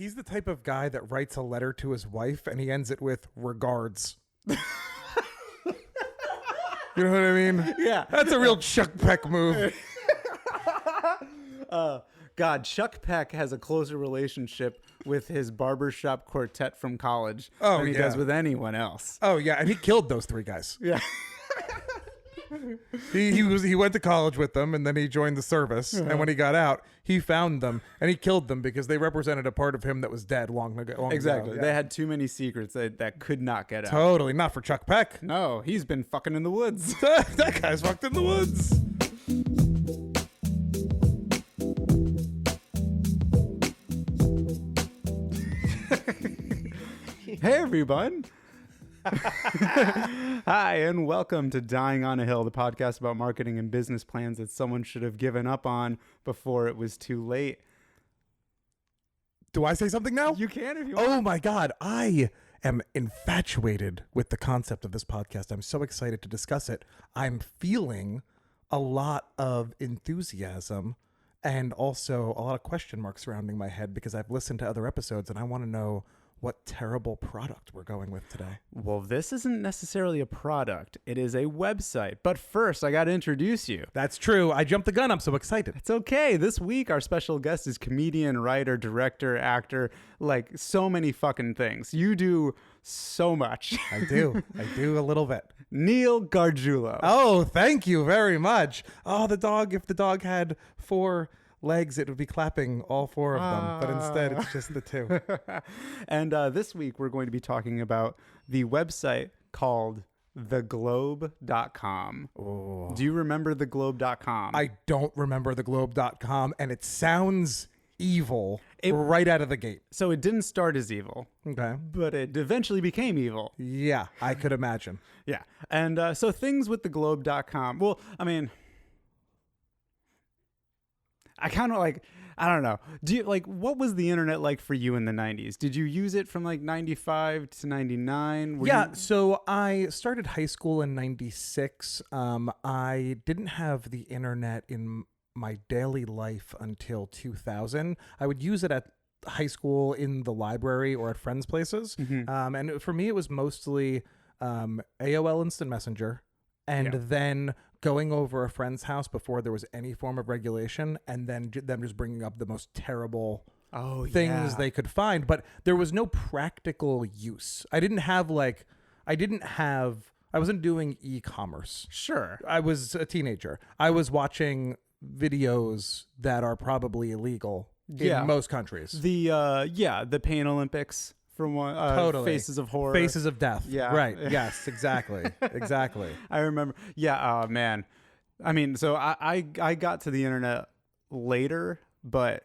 He's the type of guy that writes a letter to his wife and he ends it with regards. You know what I mean? Yeah. That's a real Chuck Peck move. God, Chuck Peck has a closer relationship with his barbershop quartet from college than he does with anyone else. Oh, yeah. And he killed those three guys. Yeah. He went to college with them and then he joined the service. And when he got out, he found them and he killed them because they represented a part of him that was dead long ago. Exactly. Yeah. They had too many secrets that could not get out. Totally. Not for Chuck Peck. No, he's been fucking in the woods. That guy's fucked in the woods. Hey, everyone. Hi, and welcome to Dying on a Hill, the podcast about marketing and business plans that someone should have given up on before it was too late. Do I say something now? You can if you want. Oh my God. I am infatuated with the concept of this podcast. I'm so excited to discuss it. I'm feeling a lot of enthusiasm and also a lot of question marks surrounding my head because I've listened to other episodes and I want to know what terrible product we're going with today. Well, this isn't necessarily a product. It is a website. But first, I got to introduce you. That's true. I jumped the gun. I'm so excited. It's okay. This week, our special guest is comedian, writer, director, actor, like so many fucking things. You do so much. I do a little bit. Neil Gargiulo. Oh, thank you very much. Oh, the dog, if the dog had 4 legs, it would be clapping all 4 of them, but instead it's just the 2. And this week we're going to be talking about the website called theglobe.com. Oh. Do you remember theglobe.com? I don't remember theglobe.com, and it sounds evil right out of the gate. So it didn't start as evil, Okay. but it eventually became evil. Yeah, I could imagine. Yeah. And so things with theglobe.com. Well, I mean, I kind of like, I don't know. Do you like, what was the internet like for you in the 90s? Did you use it from like 95 to 99? So I started high school in 96. I didn't have the internet in my daily life until 2000. I would use it at high school in the library or at friends' places. And for me, it was mostly AOL Instant Messenger and then going over a friend's house before there was any form of regulation, and then them just bringing up the most terrible things they could find. But there was no practical use. I wasn't doing e-commerce. Sure. I was a teenager. I was watching videos that are probably illegal in most countries. The Pain Olympics. From one, totally. Faces of Horror. Faces of Death. Yeah. Right. Yes, exactly. Exactly. I remember. Yeah. Oh, man. I mean, so I got to the internet later, but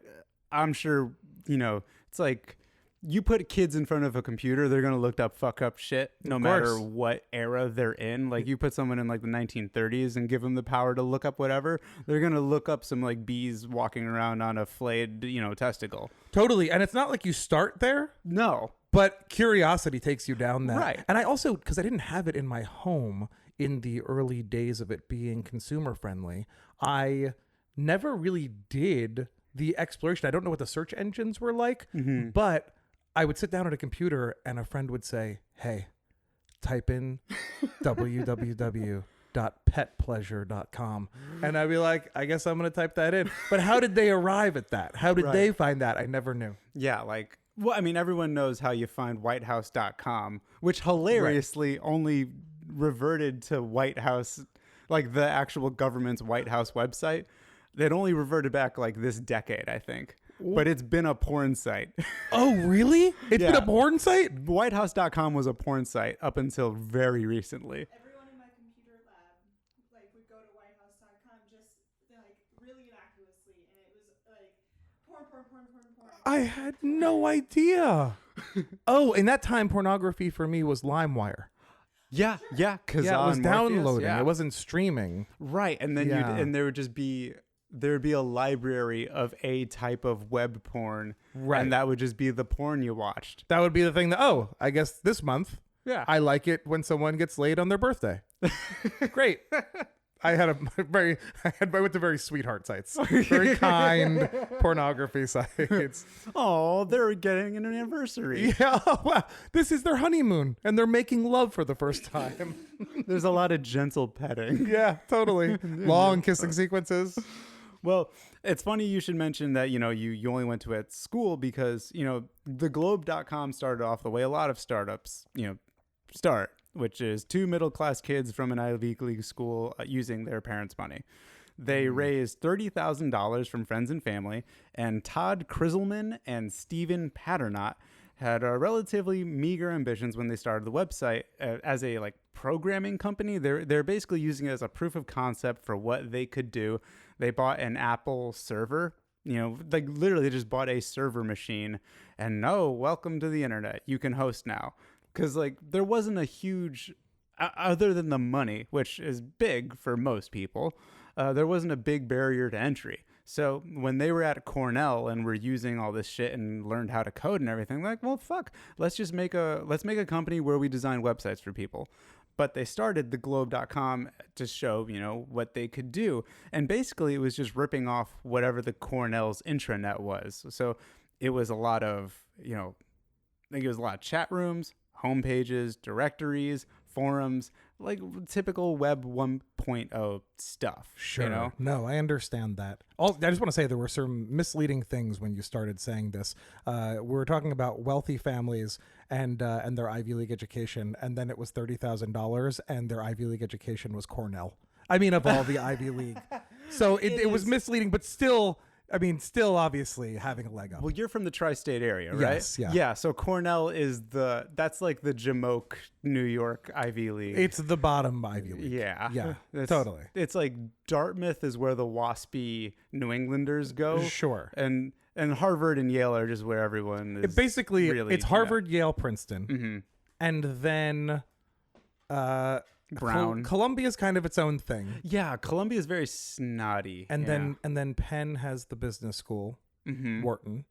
I'm sure, it's like you put kids in front of a computer, they're going to look up fuck up shit no matter what era they're in. Like you put someone in like the 1930s and give them the power to look up whatever, they're going to look up some like bees walking around on a flayed, testicle. Totally. And it's not like you start there. No. But curiosity takes you down that. Right. And I also, because I didn't have it in my home in the early days of it being consumer friendly, I never really did the exploration. I don't know what the search engines were like, but I would sit down at a computer and a friend would say, hey, type in www.petpleasure.com. And I'd be like, I guess I'm going to type that in. But how did they arrive at that? How did they find that? I never knew. Yeah, like, well, I mean, everyone knows how you find whitehouse.com, which hilariously only reverted to White House, like the actual government's White House website. It only reverted back like this decade, I think. But it's been a porn site. Oh, really? It's been a porn site? Whitehouse.com was a porn site up until very recently. Everyone in my computer lab would go to whitehouse.com just really innocuously, and it was like porn. I had no idea. Oh, in that time, pornography for me was LimeWire. Yeah, because it was downloading. Yeah. It wasn't streaming. Right, and then there would be a library of a type of web porn, and that would just be the porn you watched. That would be the thing that, I guess this month, I like it when someone gets laid on their birthday. Great. I had I went to very sweetheart sites, very kind pornography sites. Oh, they're getting an anniversary. Yeah, wow. This is their honeymoon, and they're making love for the first time. There's a lot of gentle petting. Yeah, totally. Long kissing sequences. Well, it's funny you should mention that, you only went to it at school because, theglobe.com started off the way a lot of startups, start, which is two middle-class kids from an Ivy League school using their parents' money. They raised $30,000 from friends and family, and Todd Kriselman and Stephen Patternot had relatively meager ambitions when they started the website as a programming company. They're basically using it as a proof of concept for what they could do. They bought an Apple server, literally just bought a server machine, and welcome to the internet. You can host now. Because there wasn't a huge, other than the money, which is big for most people, there wasn't a big barrier to entry. So when they were at Cornell and were using all this shit and learned how to code and everything, well, fuck, let's make a company where we design websites for people. But they started theglobe.com to show, what they could do. And basically it was just ripping off whatever the Cornell's intranet was. So it was a lot of, it was a lot of chat rooms, homepages, directories, forums, typical Web 1.0 stuff. Sure. No, I understand that. I just want to say there were some misleading things when you started saying this. We were talking about wealthy families and their Ivy League education, and then it was $30,000, and their Ivy League education was Cornell. I mean, of all the Ivy League. So it was misleading, but still obviously having a leg up. Well, you're from the tri-state area, right? Yes, yeah. Yeah, so Cornell is that's like the Jamoke, New York Ivy League. It's the bottom Ivy League. Yeah. Yeah, totally. It's like Dartmouth is where the waspy New Englanders go. Sure. And Harvard and Yale are just where everyone is. It's Harvard, Yale, Princeton. Mm-hmm. And then Brown. Columbia's kind of its own thing. Yeah, Columbia is very snotty. And then Penn has the business school, mm-hmm. Wharton.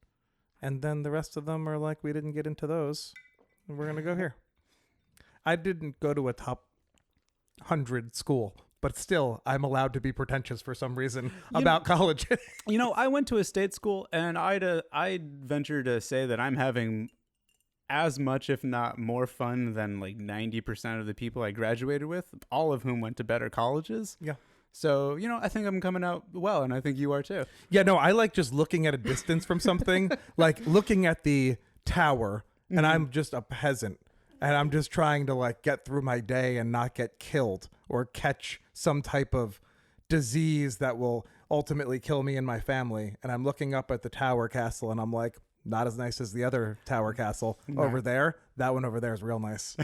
And then the rest of them are like, we didn't get into those. We're going to go here. I didn't go to a top 100 school, but still I'm allowed to be pretentious for some reason about college. I went to a state school, and I'd venture to say that I'm having as much, if not more fun than 90% of the people I graduated with, all of whom went to better colleges. Yeah. So, I think I'm coming out well, and I think you are too. Yeah, no, I like just looking at a distance from something, like looking at the tower, and Mm-hmm. I'm just a peasant, and I'm just trying to get through my day and not get killed or catch some type of disease that will ultimately kill me and my family. And I'm looking up at the tower castle, and I'm like, not as nice as the other tower castle over there. That one over there is real nice.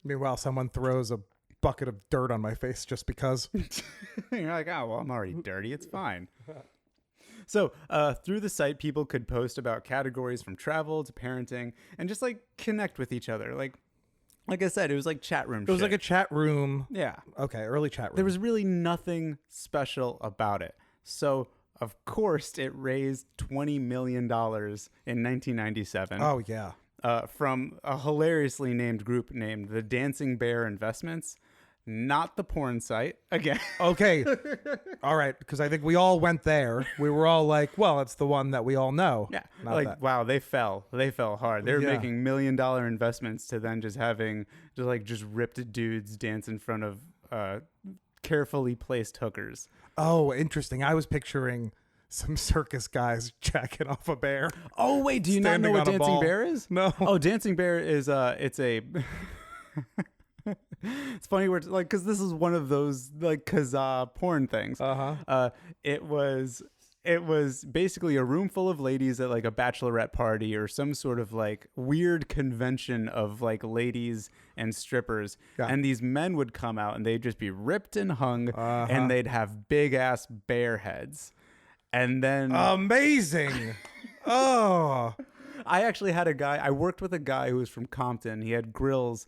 Meanwhile, someone throws a bucket of dirt on my face just because. You're like, oh, well, I'm already dirty. It's fine. So through the site, people could post about categories from travel to parenting and just connect with each other. Like I said, it was like chat room. It was like a chat room. Yeah. Okay, early chat room. There was really nothing special about it. So of course, it raised $20 million in 1997. Oh, yeah. From a hilariously named group named the Dancing Bear Investments, not the porn site. Again. Okay. All right. Because I think we all went there. We were all like, well, it's the one that we all know. Yeah. Not that. Wow, they fell hard. They were Yeah. making $1 million investments to then just having just ripped dudes dance in front of carefully placed hookers. Oh, interesting. I was picturing some circus guys jacking off a bear. Oh, wait, do you not know Standing what on a Dancing ball. Bear is? No. Oh, Dancing Bear is it's a it's funny because this is one of those Kazaa porn things. Uh-huh. It was basically a room full of ladies at a bachelorette party or some sort of weird convention of ladies and strippers. Yeah. And these men would come out and they'd just be ripped and hung, Uh-huh. and they'd have big ass bear heads. And then Amazing. Oh. I actually had I worked with a guy who was from Compton. He had grills,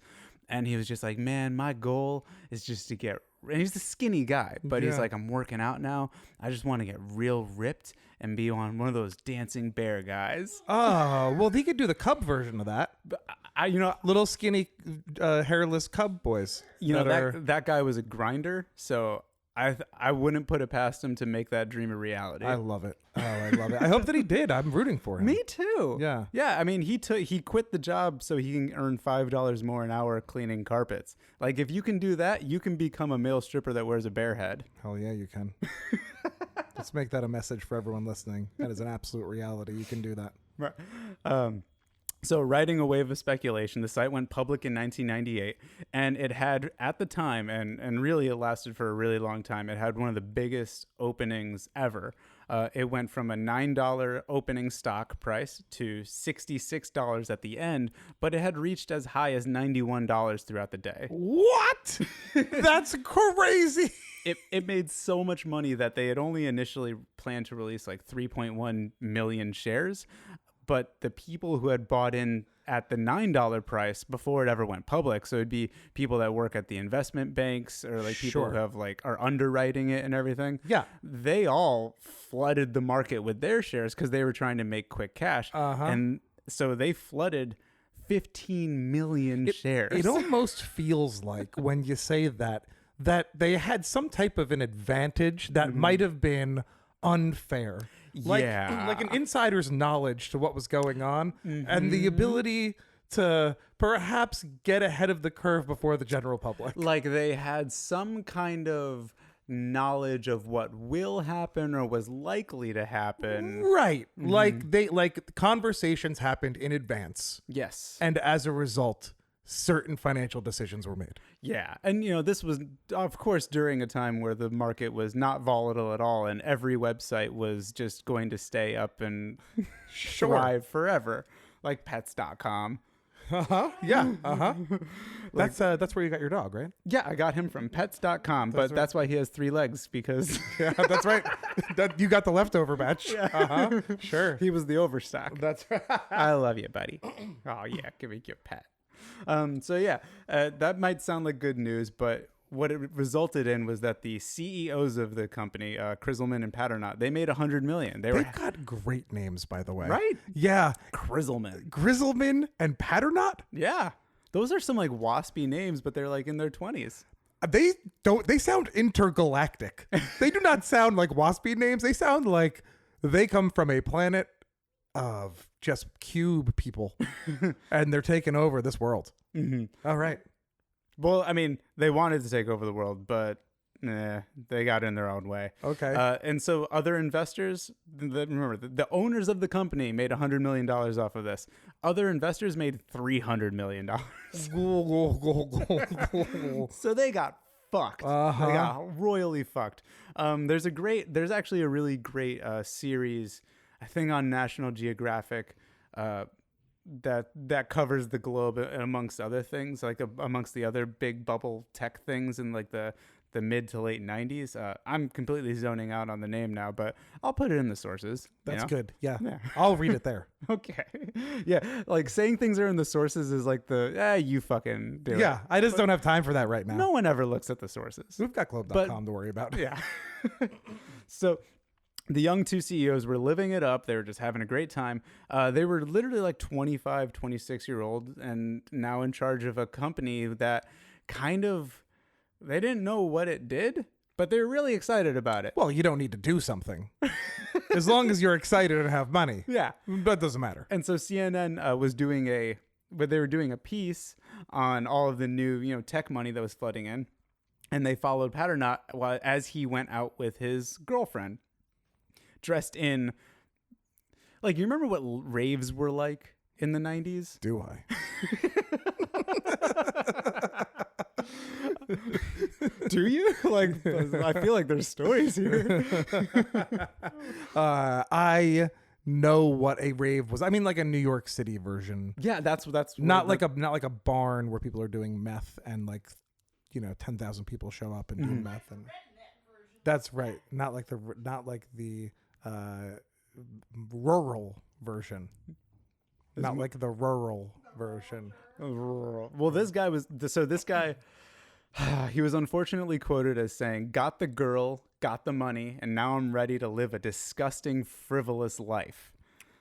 and he was just like, man, my goal is just to get, and he's a skinny guy, but he's Yeah. like, I'm working out now. I just want to get real ripped and be on one of those dancing bear guys. Oh, well, he could do the cub version of that. But Little skinny, hairless cub boys. that guy was a grinder. So I wouldn't put it past him to make that dream a reality. I love it. Oh, I love it. I hope that he did. I'm rooting for him. Me too. Yeah. Yeah. I mean, he quit the job so he can earn $5 more an hour cleaning carpets. Like, if you can do that, you can become a male stripper that wears a bear head. Hell yeah, you can. Let's make that a message for everyone listening. That is an absolute reality. You can do that. Right. So, riding a wave of speculation, the site went public in 1998, and it had, at the time, and really it lasted for a really long time, it had one of the biggest openings ever. It went from a $9 opening stock price to $66 at the end, but it had reached as high as $91 throughout the day. What? That's crazy. It made so much money that they had only initially planned to release like 3.1 million shares. But the people who had bought in at the $9 price before it ever went public, so it'd be people that work at the investment banks or like people Sure. who have like are underwriting it and everything. Yeah. They all flooded the market with their shares because they were trying to make quick cash. Uh-huh. And so they flooded 15 million shares. It almost feels like when you say that they had some type of an advantage that might have been unfair. Like, Yeah. like an insider's knowledge to what was going on and the ability to perhaps get ahead of the curve before the general public. Like they had some kind of knowledge of what will happen or was likely to happen. Right. Like conversations happened in advance. Yes. And as a result, certain financial decisions were made. Yeah. And, this was, of course, during a time where the market was not volatile at all and every website was just going to stay up and thrive forever, like pets.com. Uh-huh. Yeah. Uh-huh. That's where you got your dog, right? Yeah, I got him from pets.com, but that's why he has 3 legs because Yeah, that's right. You got the leftover batch. Uh-huh. Sure. he was the overstock. That's right. I love you, buddy. Oh, yeah. Give me your pet. That might sound like good news, but what it resulted in was that the CEOs of the company, Kriselman and Paternotte, they made $100 million. They've got great names, by the way. Right? Yeah. Kriselman. Grizzleman and Paternotte? Yeah. Those are some like waspy names, but they're like in their 20s. They sound intergalactic. They do not sound like waspy names. They sound like they come from a planet of just cube people and they're taking over this world. Mm-hmm. All right. Well, I mean, they wanted to take over the world, but they got in their own way. Okay. And so other investors, remember, the owners of the company made $100 million off of this. Other investors made $300 million. So they got fucked. Uh-huh. They got royally fucked. There's actually a really great series, I think on National Geographic, that covers the globe amongst other things, like amongst the other big bubble tech things in like the mid to late 90s. I'm completely zoning out on the name now, but I'll put it in the sources. That's good. Yeah. Yeah. I'll read it there. Okay. Yeah. Like saying things are in the sources is like you fucking do it. Yeah. I just don't have time for that right now. No one ever looks at the sources. We've got globe.com to worry about. Yeah. So the young two CEOs were living it up. They were just having a great time. They were literally like 25, 26-year-old and now in charge of a company that kind of, they didn't know what it did, but they were really excited about it. Well, you don't need to do something. As long as you're excited and have money. Yeah. But it doesn't matter. And so CNN was doing they were doing a piece on all of the new, tech money that was flooding in. And they followed Paternotte as he went out with his girlfriend, dressed in, like, you remember what raves were like in the 90s? Do I? Do you? Like, I feel like there's stories here. I know what a rave was. I mean, like a New York City version. Yeah, that's Not like a barn where people are doing meth and like 10,000 people show up and do meth and that's right. Not like the rural version. Not like the rural version. Well, this guy he was unfortunately quoted as saying, "Got the girl, got the money, and now I'm ready to live a disgusting, frivolous life."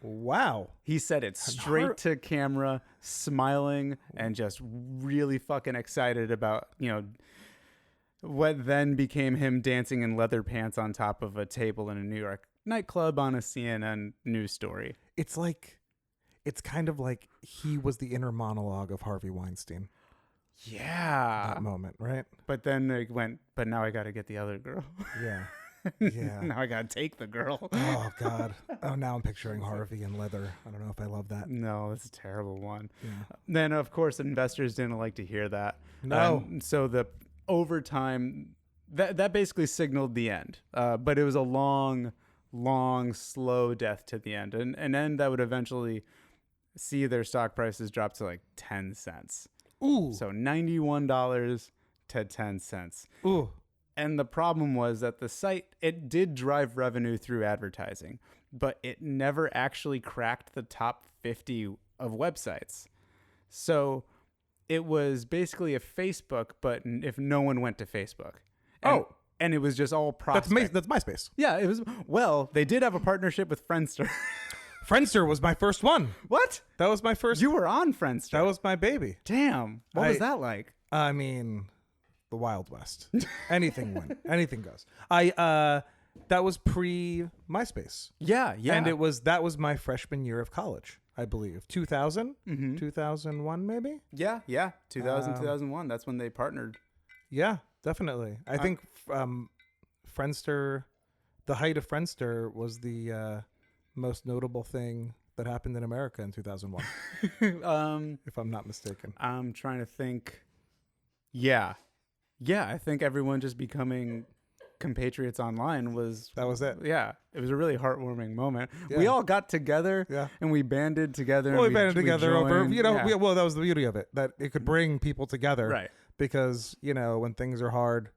Wow. He said it straight to camera, smiling and just really fucking excited about, what then became him dancing in leather pants on top of a table in a New York nightclub on a CNN news story. It's like, it's kind of like he was the inner monologue of Harvey Weinstein. Yeah. That moment, right? But then it went, but now I got to get the other girl. Yeah. Yeah. Now I got to take the girl. Oh God. Oh, now I'm picturing Harvey in leather. I don't know if I love that. No, that's a terrible one. Yeah. Then, of course, investors didn't like to hear that. No. So the over time, that basically signaled the end. But it was a long, slow death to the end. An end that would eventually see their stock prices drop to like 10 cents. Ooh. So $91 to 10 cents. Ooh. And the problem was that the site, it did drive revenue through advertising, but it never actually cracked the top 50 of websites. So it was basically a Facebook, but if no one went to Facebook. And it was just all prospect. That's MySpace. Yeah, it was. Well, they did have a partnership with Friendster. Friendster was my first one. What? That was my first. You were on Friendster. That was my baby. Damn. What was that like? I mean, the Wild West. Anything went. Anything goes. That was pre MySpace. Yeah. And that was my freshman year of college, I believe. 2000? 2001 maybe? Yeah. 2000, 2001. That's when they partnered. Yeah, definitely. I think Friendster, the height of Friendster was the most notable thing that happened in America in 2001. If I'm not mistaken. I'm trying to think. Yeah, I think everyone just becoming compatriots online was... That was it. Yeah, it was a really heartwarming moment. Yeah. We all got together and we banded together. Well, we banded together over, joined. well, that was the beauty of it, that it could bring people together. Right. Because, when things are hard,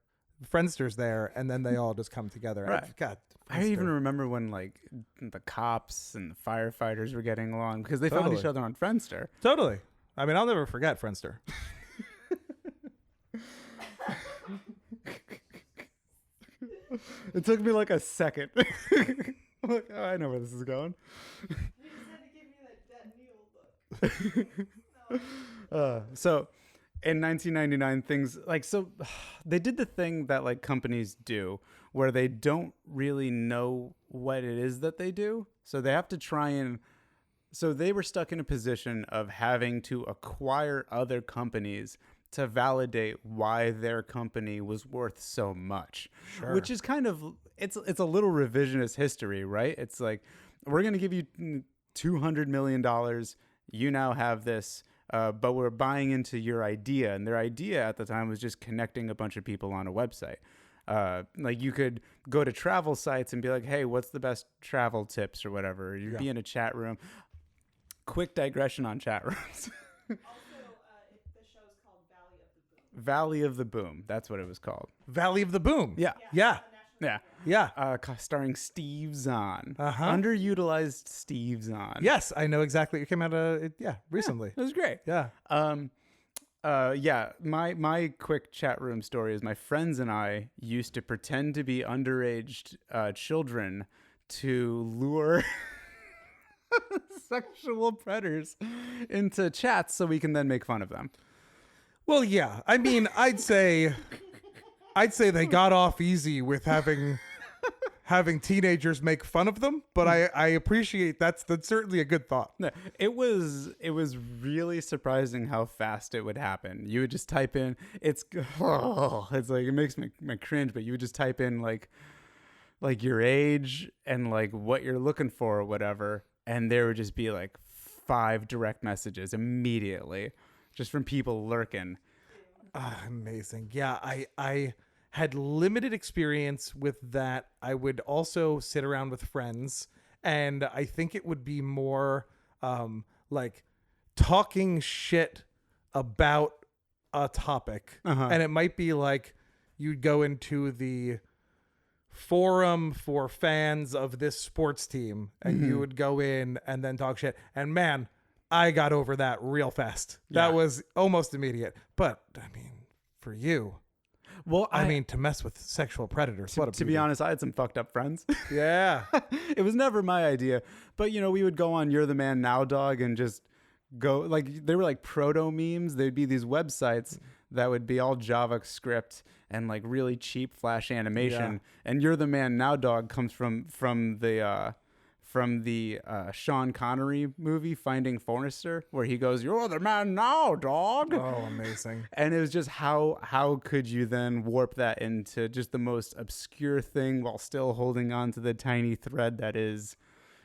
Friendster's there, and then they all just come together. Right. God, I even remember when like the cops and the firefighters were getting along because they found each other on Friendster. Totally. I mean, I'll never forget Friendster. It took me like a second. I'm like, oh, I know where this is going. You just had to give me that Neil look. So in 1999, things like, so they did the thing that like companies do where they don't really know what it is that they do. So they have to try and, so they were stuck in a position of having to acquire other companies to validate why their company was worth so much, which is kind of, it's a little revisionist history, right? It's like, we're going to give you $200 million. You now have this, but we're buying into your idea. And their idea at the time was just connecting a bunch of people on a website. Like you could go to travel sites and be like, hey, what's the best travel tips or whatever. You'd be in a chat room. Quick digression on chat rooms. The show's called Valley of the Boom. Valley of the Boom. That's what it was called. Valley of the Boom. Yeah. Yeah. Yeah. Starring Steve Zahn. Underutilized Steve Zahn. Yes, I know exactly. It came out recently. It was great. Yeah. My quick chat room story is my friends and I used to pretend to be underage children to lure sexual predators into chats so we can then make fun of them. Well, yeah. I mean, I'd say they got off easy with having teenagers make fun of them, but I appreciate that's certainly a good thought. No, it was really surprising how fast it would happen. You would just type in it's like it makes me cringe, but you would just type in like your age and like what you're looking for or whatever, and there would just be like 5 direct messages immediately just from people lurking. Amazing. Yeah, I had limited experience with that. I would also sit around with friends, and I think it would be more like talking shit about a topic. And it might be like you'd go into the forum for fans of this sports team, and you would go in and then talk shit. And man, I got over that real fast. That was almost immediate. But I mean, for you, well, I mean, to mess with sexual predators. To be honest, I had some fucked up friends. Yeah. It was never my idea. But, we would go on You're the Man Now, Dog, and just go, like, they were like proto memes. They'd be these websites that would be all JavaScript and like really cheap Flash animation. And You're the Man Now Dog comes from the Sean Connery movie Finding Forrester, where he goes, "You're the man now, dog." Oh, amazing. And it was just how could you then warp that into just the most obscure thing while still holding on to the tiny thread that is,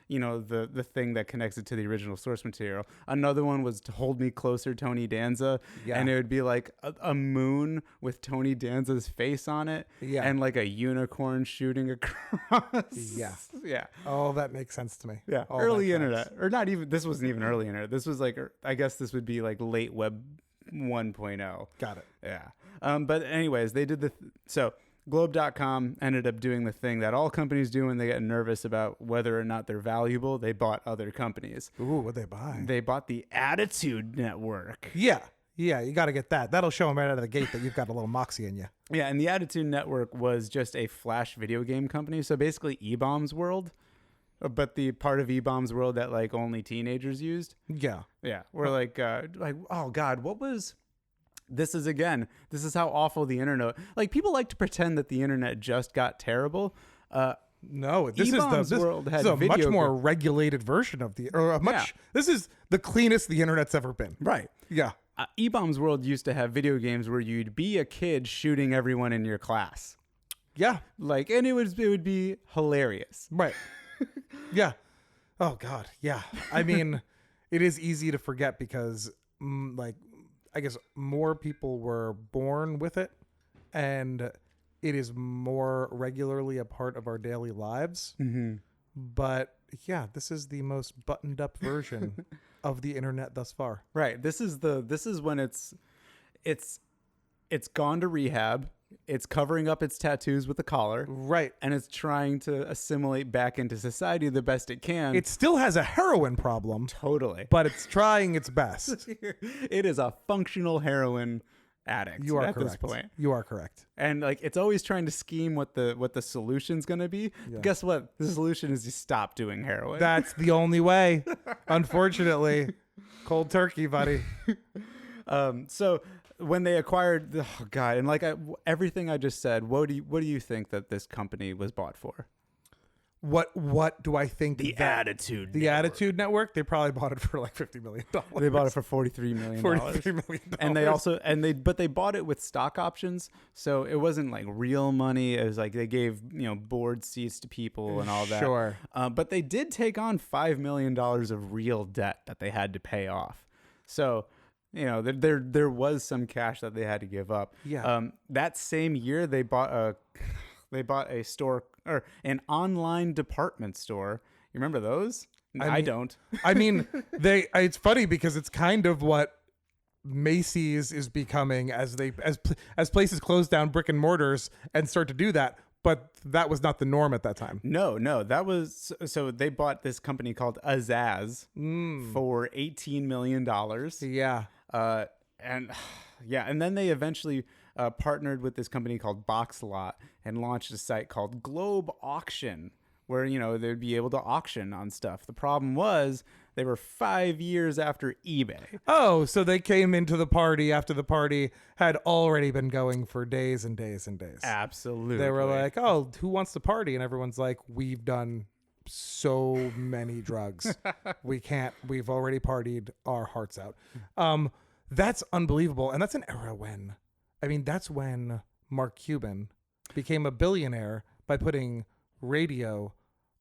you know, the thing that connects it to the original source material. Another one was To Hold Me Closer, Tony Danza. Yeah. And it would be like a moon with Tony Danza's face on it. Yeah. And like a unicorn shooting across. Yeah. Yeah. Oh, that makes sense to me. Yeah. All Early that internet. tracks. Or not even, this wasn't even early internet. This was like, I guess this would be like late web 1.0. Got it. Yeah. But anyways, they did so Globe.com ended up doing the thing that all companies do when they get nervous about whether or not they're valuable. They bought other companies. Ooh, what'd they buy? They bought the Attitude Network. Yeah. Yeah, you got to get that. That'll show them right out of the gate that you've got a little moxie in you. Yeah, and the Attitude Network was just a Flash video game company. So basically E-Bombs World, but the part of E-Bombs World that like only teenagers used. Yeah. Yeah, we're like, oh God, what was... This is how awful the internet. Like, people like to pretend that the internet just got terrible. No, this E-Bombs is World had this is a much video more ga- regulated version of the, or a much. Yeah. This is the cleanest the internet's ever been. Right. Yeah. E-Bombs World used to have video games where you'd be a kid shooting everyone in your class. Yeah. Like, and it would be hilarious. Right. Yeah. Oh God. Yeah. I mean, it is easy to forget because, like, I guess more people were born with it, and it is more regularly a part of our daily lives. Mm-hmm. But yeah, this is the most buttoned up version of the internet thus far. Right. This is when it's gone to rehab. It's covering up its tattoos with a collar. Right. And it's trying to assimilate back into society the best it can. It still has a heroin problem, totally. but it's trying its best. It is a functional heroin addict You are at correct. this point. You are correct. And like, it's always trying to scheme what the solution's going to be. Yeah. Guess what? The solution is you stop doing heroin. That's the only way. Unfortunately, cold turkey, buddy. So when they acquired, oh God, and like everything I just said, what do you think that this company was bought for? What do I think? The Attitude The Network. Attitude Network. They probably bought it for like $50 million. They bought it for $43 million. $43 million. And they bought it with stock options, so it wasn't like real money. It was like they gave board seats to people and all that. Sure. But they did take on $5 million of real debt that they had to pay off. So there was some cash that they had to give up. Yeah. That same year they bought a store, or an online department store. You remember those? I don't. I mean, it's funny because it's kind of what Macy's is becoming as places close down brick and mortars and start to do that. But that was not the norm at that time. No, that was so they bought this company called Azaz for $18 million. Yeah. And then they eventually partnered with this company called Boxlot and launched a site called Globe Auction, where they'd be able to auction on stuff. The problem was they were 5 years after eBay. Oh, so they came into the party after the party had already been going for days and days and days. Absolutely. They were like, "Oh, who wants to party?" And everyone's like, "We've done so many drugs. We've already partied our hearts out." That's unbelievable. And that's an era when, that's when Mark Cuban became a billionaire by putting radio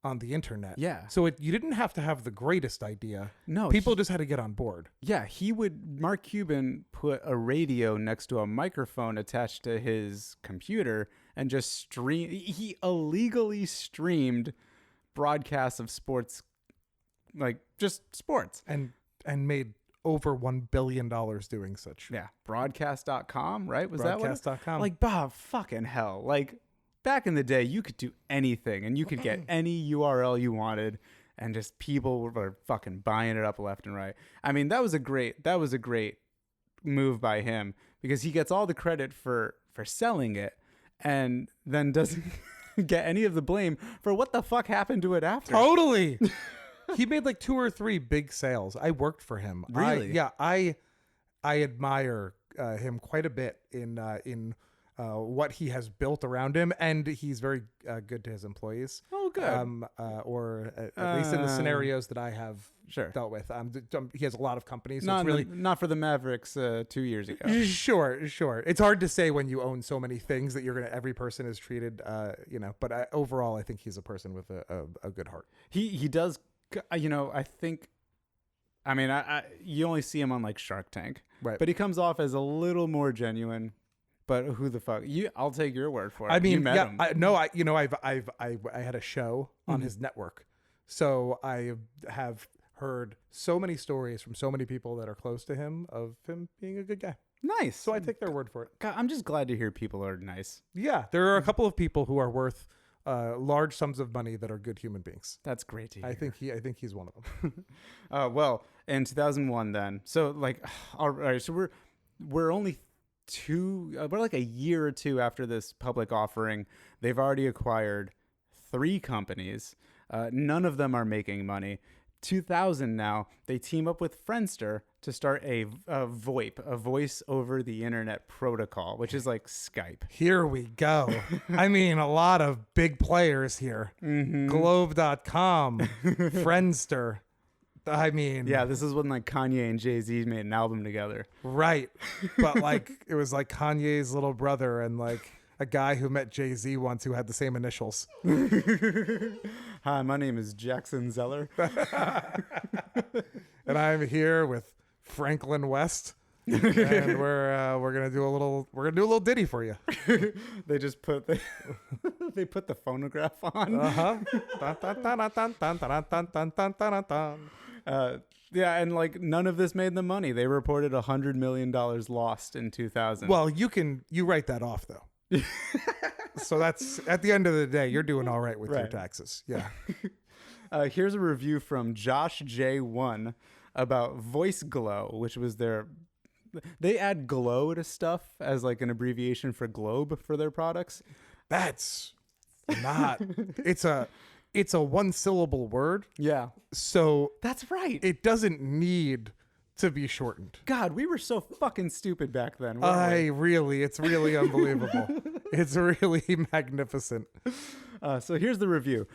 on the internet. Yeah. So you didn't have to have the greatest idea. No, People just had to get on board. Yeah, Mark Cuban put a radio next to a microphone attached to his computer and just he illegally streamed broadcasts of sports, like just sports. And made over $1 billion doing such. Yeah, broadcast.com, right? Was that what? Broadcast.com. Like, Bob, fucking hell. Like, back in the day, you could do anything and you could get any URL you wanted, and just people were fucking buying it up left and right. I mean, that was a great move by him, because he gets all the credit for selling it and then doesn't get any of the blame for what the fuck happened to it after. Totally. He made like 2 or 3 big sales. I worked for him. Really? I admire him quite a bit in what he has built around him, and he's very good to his employees. Oh, good. Or at least in the scenarios that I have Sure. dealt with. He has a lot of companies, so Not, it's really not for the Mavericks 2 years ago. sure. It's hard to say when you own so many things that every person is treated, But overall, I think he's a person with a good heart. He does, I think. I mean, you only see him on like Shark Tank, Right. But he comes off as a little more genuine. But who the fuck? I'll take your word for it. I mean, you met him. I had a show on his network, so I have heard so many stories from so many people that are close to him of him being a good guy. Nice. So I take their word for it. God, I'm just glad to hear people are nice. Yeah, there are a couple of people who are worth large sums of money that are good human beings. That's great to hear. I think he's one of them. Well, in 2001, then. So like, all right. So we're only we're like a year or two after this public offering. They've already acquired 3 companies. None of them are making money. 2000 now, they team up with Friendster to start a VoIP, a voice over the internet protocol, which is like Skype. Here we go. I mean, a lot of big players here. Globe.com, Friendster. I mean, Yeah, this is when like Kanye and Jay-Z made an album together. right. But like, it was like Kanye's little brother and like a guy who met Jay-Z once who had the same initials. Hi, my name is Jackson Zeller. And I'm here with Franklin West. And we're gonna do a little ditty for you. They just put they put the phonograph on. Yeah, and like none of this made them money. They reported $100 million lost in 2000. Well, you write that off though. So that's at the end of the day, you're doing all right with your Right. taxes. Yeah. Here's a review from Josh J1 about Voice Glow, which was they add glow to stuff as like an abbreviation for globe for their products. That's not. It's a 1-syllable word, Yeah, so that's right. it doesn't need to be shortened. God, we were so fucking stupid back then. weren't we? It's really unbelievable. It's really magnificent. So here's the review.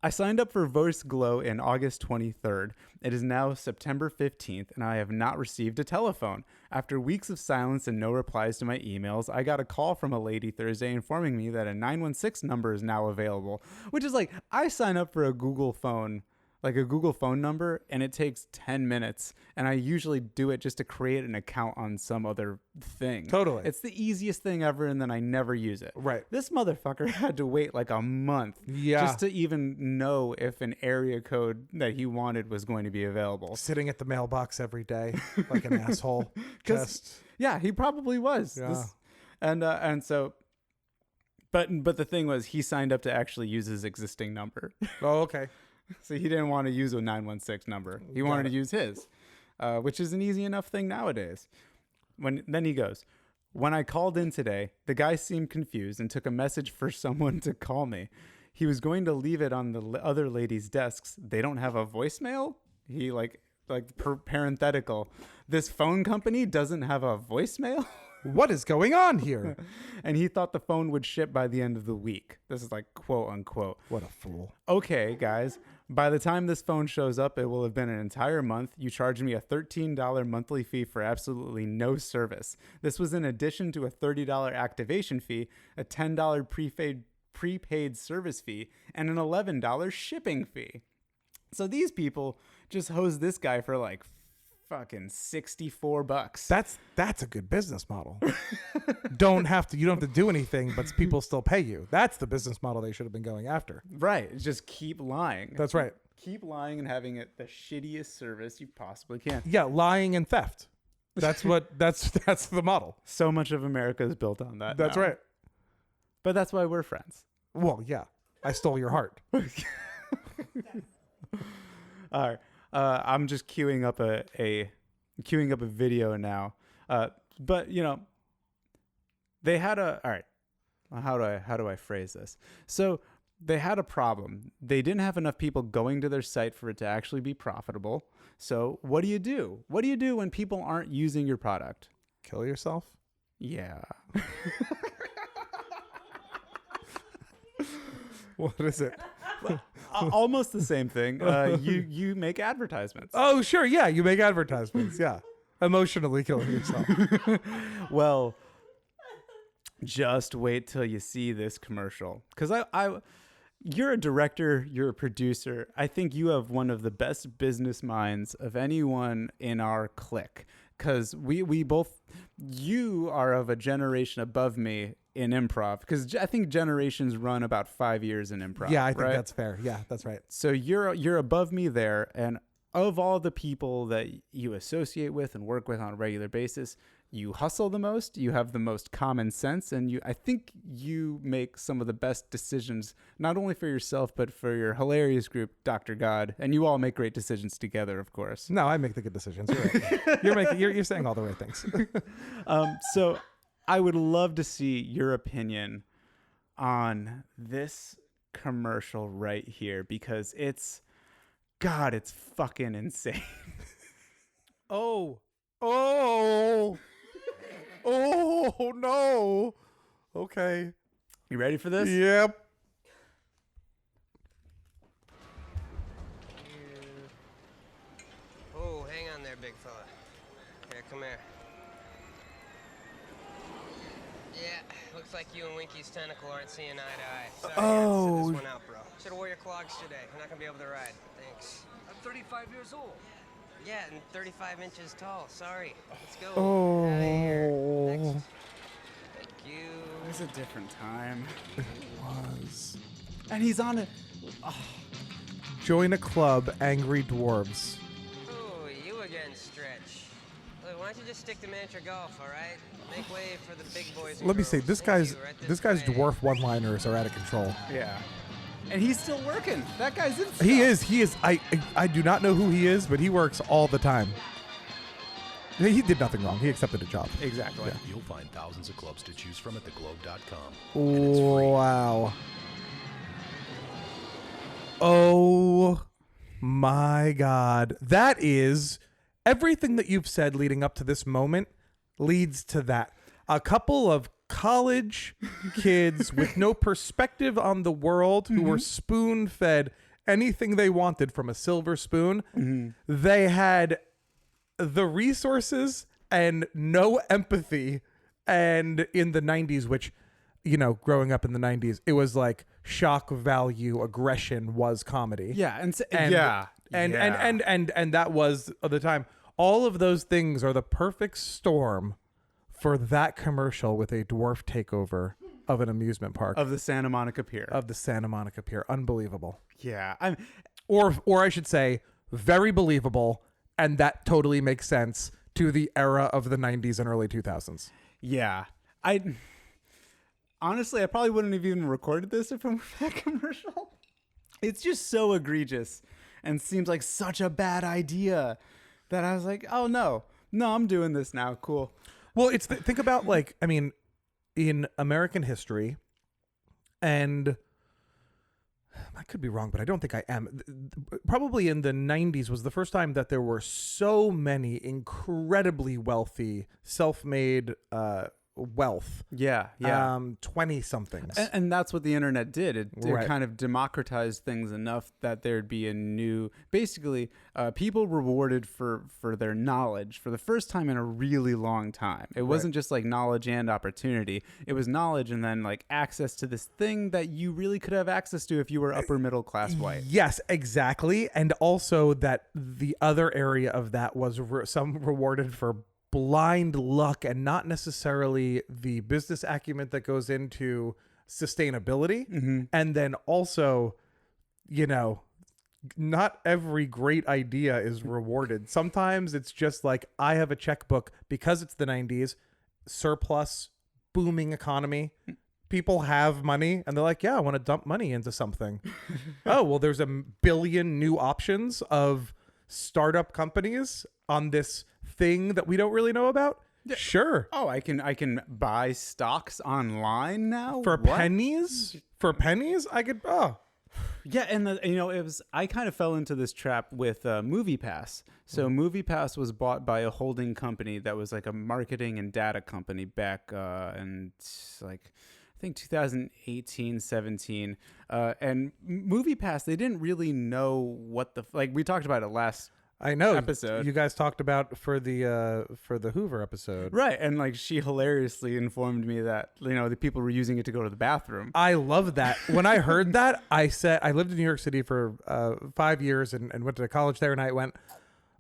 I signed up for Voice Glow in August 23rd. It is now September 15th, and I have not received a telephone. After weeks of silence and no replies to my emails, I got a call from a lady Thursday informing me that a 916 number is now available, which is like, I sign up for a Google phone, like a Google phone number, and it takes 10 minutes, and I usually do it just to create an account on some other thing. Totally. It's the easiest thing ever, and then I never use it. Right. This motherfucker had to wait like a month just to even know if an area code that he wanted was going to be available. Sitting at the mailbox every day like an asshole. 'Cause- Just Yeah, he probably was. Yeah. And so, but the thing was, he signed up to actually use his existing number. oh, okay. So he didn't want to use a 916 number. He Got wanted it. to use his, which is an easy enough thing nowadays. Then he goes, when I called in today, the guy seemed confused and took a message for someone to call me. He was going to leave it on the other ladies' desks. They don't have a voicemail? He parenthetical. This phone company doesn't have a voicemail? What is going on here? And he thought the phone would ship by the end of the week. This is like quote unquote. What a fool. Okay, guys, by the time this phone shows up, it will have been an entire month. You charged me a $13 monthly fee for absolutely no service. This was in addition to a $30 activation fee, a $10 prepaid service fee, and an $11 shipping fee. So these people just hose this guy for like fucking $64. That's a good business model. You don't have to do anything, but people still pay you. That's the business model they should have been going after. Right. Just keep lying. That's right. Keep lying and having it the shittiest service you possibly can. Yeah, lying and theft. That's the model. So much of America is built on that. That's now. right. But that's why we're friends. Well, yeah. I stole your heart. All right. I'm just queuing up a video now. But you know, they had all right. How do I phrase this? So they had a problem. They didn't have enough people going to their site for it to actually be profitable. So what do you do? What do you do when people aren't using your product? Kill yourself? Yeah. What is it? Almost the same thing. You make advertisements. Oh, sure. Yeah, you make advertisements. Yeah. Emotionally killing yourself. Well, just wait till you see this commercial. Because you're a director, you're a producer. I think you have one of the best business minds of anyone in our clique. Because you are of a generation above me in improv. Because I think generations run about 5 years in improv. Yeah, I think right? that's fair. Yeah, that's right. So you're above me there, and of all the people that you associate with and work with on a regular basis, you hustle the most, you have the most common sense, and I think you make some of the best decisions, not only for yourself, but for your hilarious group, Dr. God, and you all make great decisions together, of course. No, I make the good decisions. You're right. You're saying all the right things. So I would love to see your opinion on this commercial right here, because it's fucking insane. Oh no. Okay. You ready for this? Yep. Oh, hang on there, big fella. Here, come here. Yeah, looks like you and Winky's tentacle aren't seeing eye to eye. Sorry, I had to sit this one out, bro. Should've wore your clogs today. You're not gonna be able to ride. Thanks. I'm 35 years old. Yeah, and 35 inches tall. Sorry. Let's go. Oh. Outta here. Next. Thank you. It was a different time. Was. And he's on it. Join a club, Angry Dwarves. Oh, you again, Stretch. Look, why don't you just stick to miniature golf, all right? Make way for the big boys. and Let me say, girls. this Thank guy's you, right this guy's way. dwarf one-liners are out of control. Yeah. And he's still working. That guy's in stuff. He is. I do not know who he is, but he works all the time. He did nothing wrong. He accepted a job. Exactly. You'll find thousands of clubs to choose from at theglobe.com. And it's free. Wow. Oh my God. That is everything that you've said leading up to this moment leads to that. A couple of college kids with no perspective on the world who were spoon fed anything they wanted from a silver spoon. They had the resources and no empathy. And in the 90s, which, you know, growing up in the 90s, it was like shock value aggression was comedy. Yeah. And that was of the time. All of those things are the perfect storm for that commercial with a dwarf takeover of an amusement park of the Santa Monica Pier. of the Santa Monica Pier. Unbelievable. Yeah. Or I should say very believable, and that totally makes sense to the era of the 90s and early 2000s. Yeah. Honestly, I probably wouldn't have even recorded this if it were that commercial. It's just so egregious and seems like such a bad idea that I was like, oh, no, I'm doing this now. Cool. Well, think about, like, I mean, in American history, and I could be wrong, but I don't think I am. Probably in the 90s was the first time that there were so many incredibly wealthy, self-made wealth. Yeah. 20-somethings. And that's what the internet did. It Right. kind of democratized things enough that there'd be a new, basically, people rewarded for their knowledge for the first time in a really long time. It wasn't just like knowledge and opportunity. It was knowledge and then like access to this thing that you really could have access to if you were upper middle class white. Yes, exactly. And also that the other area of that was some rewarded for blind luck and not necessarily the business acumen that goes into sustainability. And then also, you know, not every great idea is rewarded. Sometimes it's just like, I have a checkbook because it's the 90s, surplus, booming economy. People have money and they're like, yeah, I want to dump money into something. Oh, well, there's a billion new options of startup companies on this thing that we don't really know about. Sure. Oh, I can buy stocks online now For What? pennies? For pennies? I could, Yeah, and it was. I kind of fell into this trap with MoviePass. So MoviePass was bought by a holding company that was like a marketing and data company back in like I think 2018, 17. And MoviePass, they didn't really know what we talked about it last I know episode. you guys talked about for the Hoover episode. Right, and like she hilariously informed me that the people were using it to go to the bathroom. I love that. When I heard that, I said I lived in New York City for 5 years and went to college there, and I went,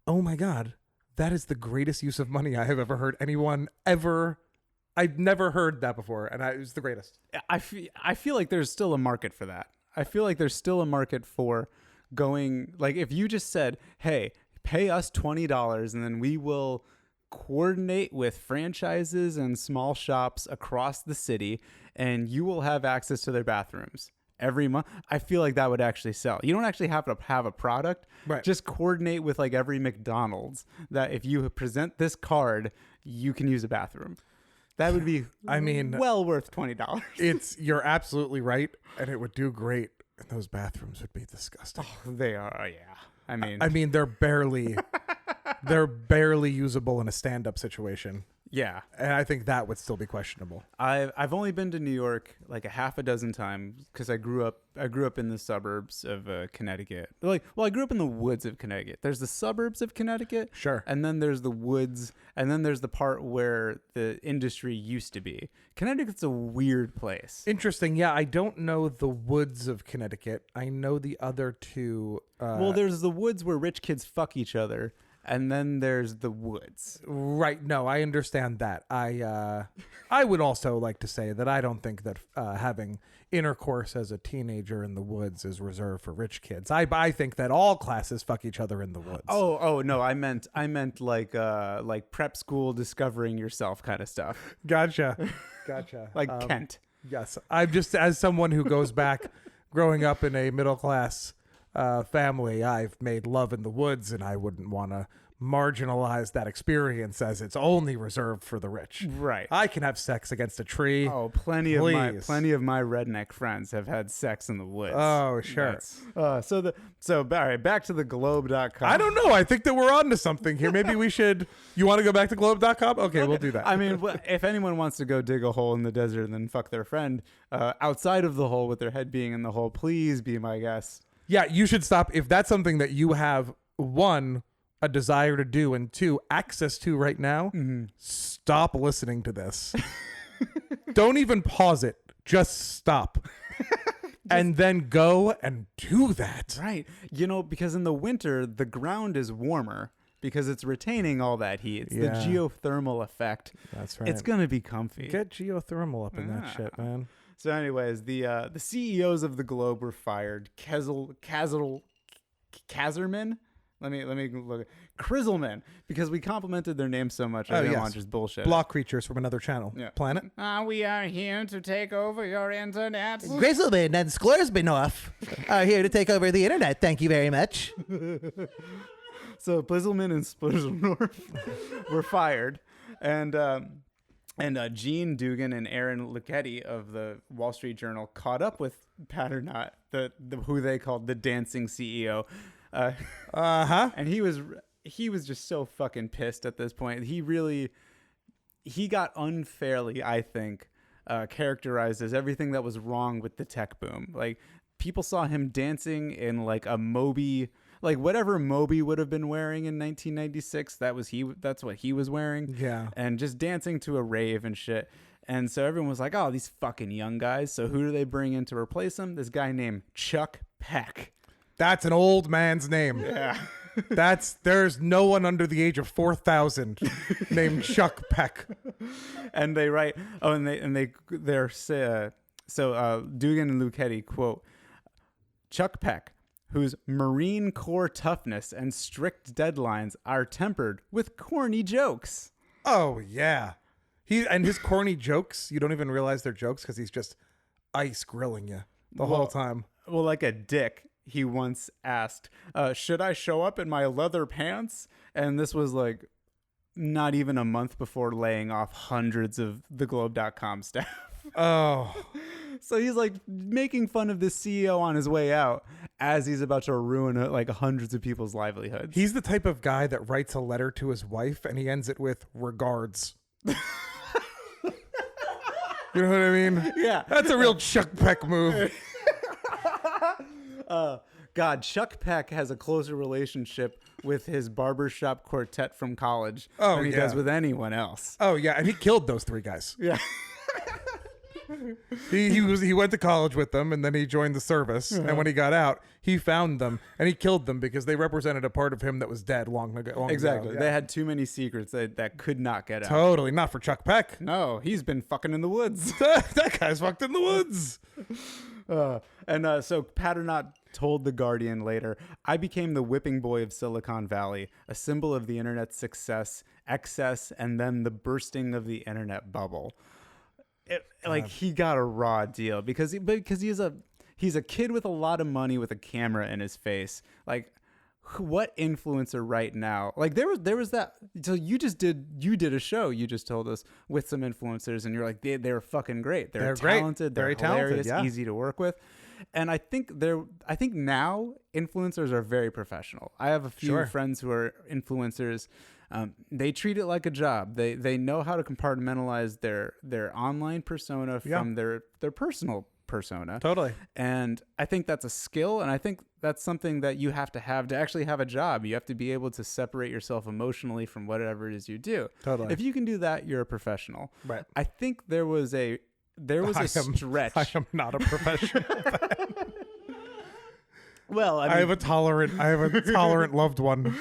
"Oh my God, that is the greatest use of money I have ever heard anyone ever." I'd never heard that before, and it was the greatest. I feel like there's still a market for that. I feel like there's still a market for going, like, if you just said, "Hey, pay us $20 and then we will coordinate with franchises and small shops across the city and you will have access to their bathrooms every month." I feel like that would actually sell. You don't actually have to have a product. Right. Just coordinate with like every McDonald's that if you present this card, you can use a bathroom. That would be, well worth $20. You're absolutely right, and it would do great. And those bathrooms would be disgusting. They are, yeah. I mean, they're barely usable in a stand-up situation, yeah. and I think that would still be questionable. I've only been to New York like a half a dozen times because I grew up in the suburbs of Connecticut. I grew up in the woods of Connecticut. There's the suburbs of Connecticut, Sure, and then there's the woods, and then there's the part where the industry used to be. Connecticut's a weird place. interesting. Yeah, I don't know the woods of Connecticut. I know the other two. Well, there's the woods where rich kids fuck each other, and then there's the woods. Right. No, I understand that. I would also like to say that I don't think that having intercourse as a teenager in the woods is reserved for rich kids. I think that all classes fuck each other in the woods. Oh no, I meant like prep school discovering yourself kind of stuff. Gotcha. Like Kent. Yes. I'm just, as someone who goes back growing up in a middle class family, I've made love in the woods, and I wouldn't want to marginalize that experience as it's only reserved for the rich. Right. I can have sex against a tree. Oh, plenty of my Please. redneck friends have had sex in the woods. Oh, sure. So all right, back to the globe.com. I don't know. I think that we're on to something here. Maybe we should. You want to go back to globe.com? Okay, we'll do that. I mean, if anyone wants to go dig a hole in the desert and then fuck their friend outside of the hole with their head being in the hole, please be my guest. Yeah, you should stop. If that's something that you have, one, a desire to do, and two, access to right now, stop listening to this. Don't even pause it. Just stop. And then go and do that. Right. Because in the winter, the ground is warmer because it's retaining all that heat. It's the geothermal effect. That's right. It's going to be comfy. Get geothermal up in that shit, man. So anyways, the CEOs of the Globe were fired. Kazerman? Let me look. Krizzleman, because we complimented their name so much. I didn't want just bullshit. Block creatures from another channel. Yeah. Planet. We are here to take over your internet. Grizzleman and Sklorsbinoff are here to take over the internet. Thank you very much. So Blizzleman and Splizzlenorf were fired, and Gene Dugan and Aaron Luchetti of the Wall Street Journal caught up with Patternot, who they called the dancing CEO. And he was just so fucking pissed at this point. He got unfairly, I think, characterized as everything that was wrong with the tech boom. Like, people saw him dancing in like a Moby, like whatever Moby would have been wearing in 1996. That's what he was wearing. Yeah. And just dancing to a rave and shit. And so everyone was like, oh, these fucking young guys. So who do they bring in to replace him? This guy named Chuck Peck. That's an old man's name. Yeah. There's no one under the age of 4,000 named Chuck Peck. And they write, Dugan and Luchetti quote, Chuck Peck, whose Marine Corps toughness and strict deadlines are tempered with corny jokes. Oh yeah, his corny jokes. You don't even realize they're jokes because he's just ice grilling you the whole time. Well, like a dick. He once asked, should I show up in my leather pants? And this was like not even a month before laying off hundreds of the Globe.com staff. Oh. So he's like making fun of this CEO on his way out as he's about to ruin like hundreds of people's livelihoods. He's the type of guy that writes a letter to his wife and he ends it with regards. You know what I mean? Yeah. That's a real Chuck Peck move. God, Chuck Peck has a closer relationship with his barbershop quartet from college than he yeah. does with anyone else. Oh yeah, and he killed those 3 guys. Yeah. He went to college with them and then he joined the service. And when he got out, he found them and he killed them because they represented a part of him that was dead long ago. Exactly. Yeah. They had too many secrets that could not get out. Totally not for Chuck Peck. No, he's been fucking in the woods. That guy's fucked in the woods. So Paternotte told The Guardian later, I became the whipping boy of Silicon Valley, a symbol of the internet's success, excess, and then the bursting of the internet bubble. Like he got a raw deal because he's a kid with a lot of money with a camera in his face. Like what influencer right now? Like there was that. So you did a show. You just told us with some influencers, and you're like they're fucking great. They're great. talented. They're Very talented, hilarious. yeah. Easy to work with. And I think now influencers are very professional. I have a few Sure. friends who are influencers. They treat it like a job. They know how to compartmentalize their online persona from their personal persona. Totally. And I think that's a skill, and I think that's something that you have to actually have a job. You have to be able to separate yourself emotionally from whatever it is you do. Totally. If you can do that, you're a professional. Right. I think there was a stretch. I am not a professional. Well, I have a tolerant loved one.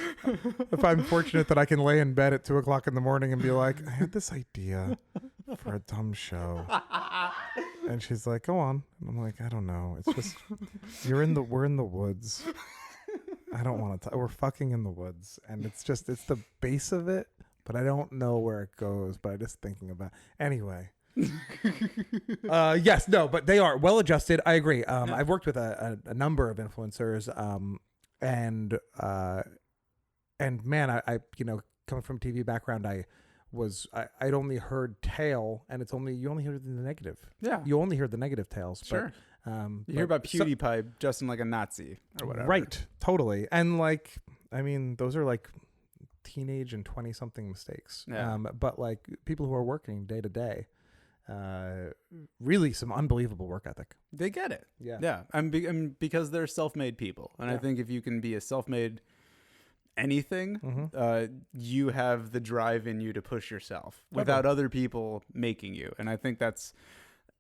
If I'm fortunate that I can lay in bed at 2:00 in the morning and be like, I had this idea for a dumb show, and she's like, go on, and I'm like, I don't know. It's just we're in the woods. I don't want to. We're fucking in the woods, and it's the base of it, but I don't know where it goes. But I'm just thinking about anyway. Yes, no, but they are well adjusted. I agree. I've worked with a number of influencers, and man, I coming from TV background, I'd only heard tale, and you only hear the negative. Yeah. You only hear the negative tales. Sure. But, You hear about PewDiePie dressing like a Nazi or whatever. Right. Totally. And like, I mean, those are like teenage and 20-something mistakes. Yeah. But like people who are working day to day, really some unbelievable work ethic. They get it. Yeah. Yeah. And because they're self-made people. And I think if you can be a self-made anything, you have the drive in you to push yourself without other people making you. And I think that's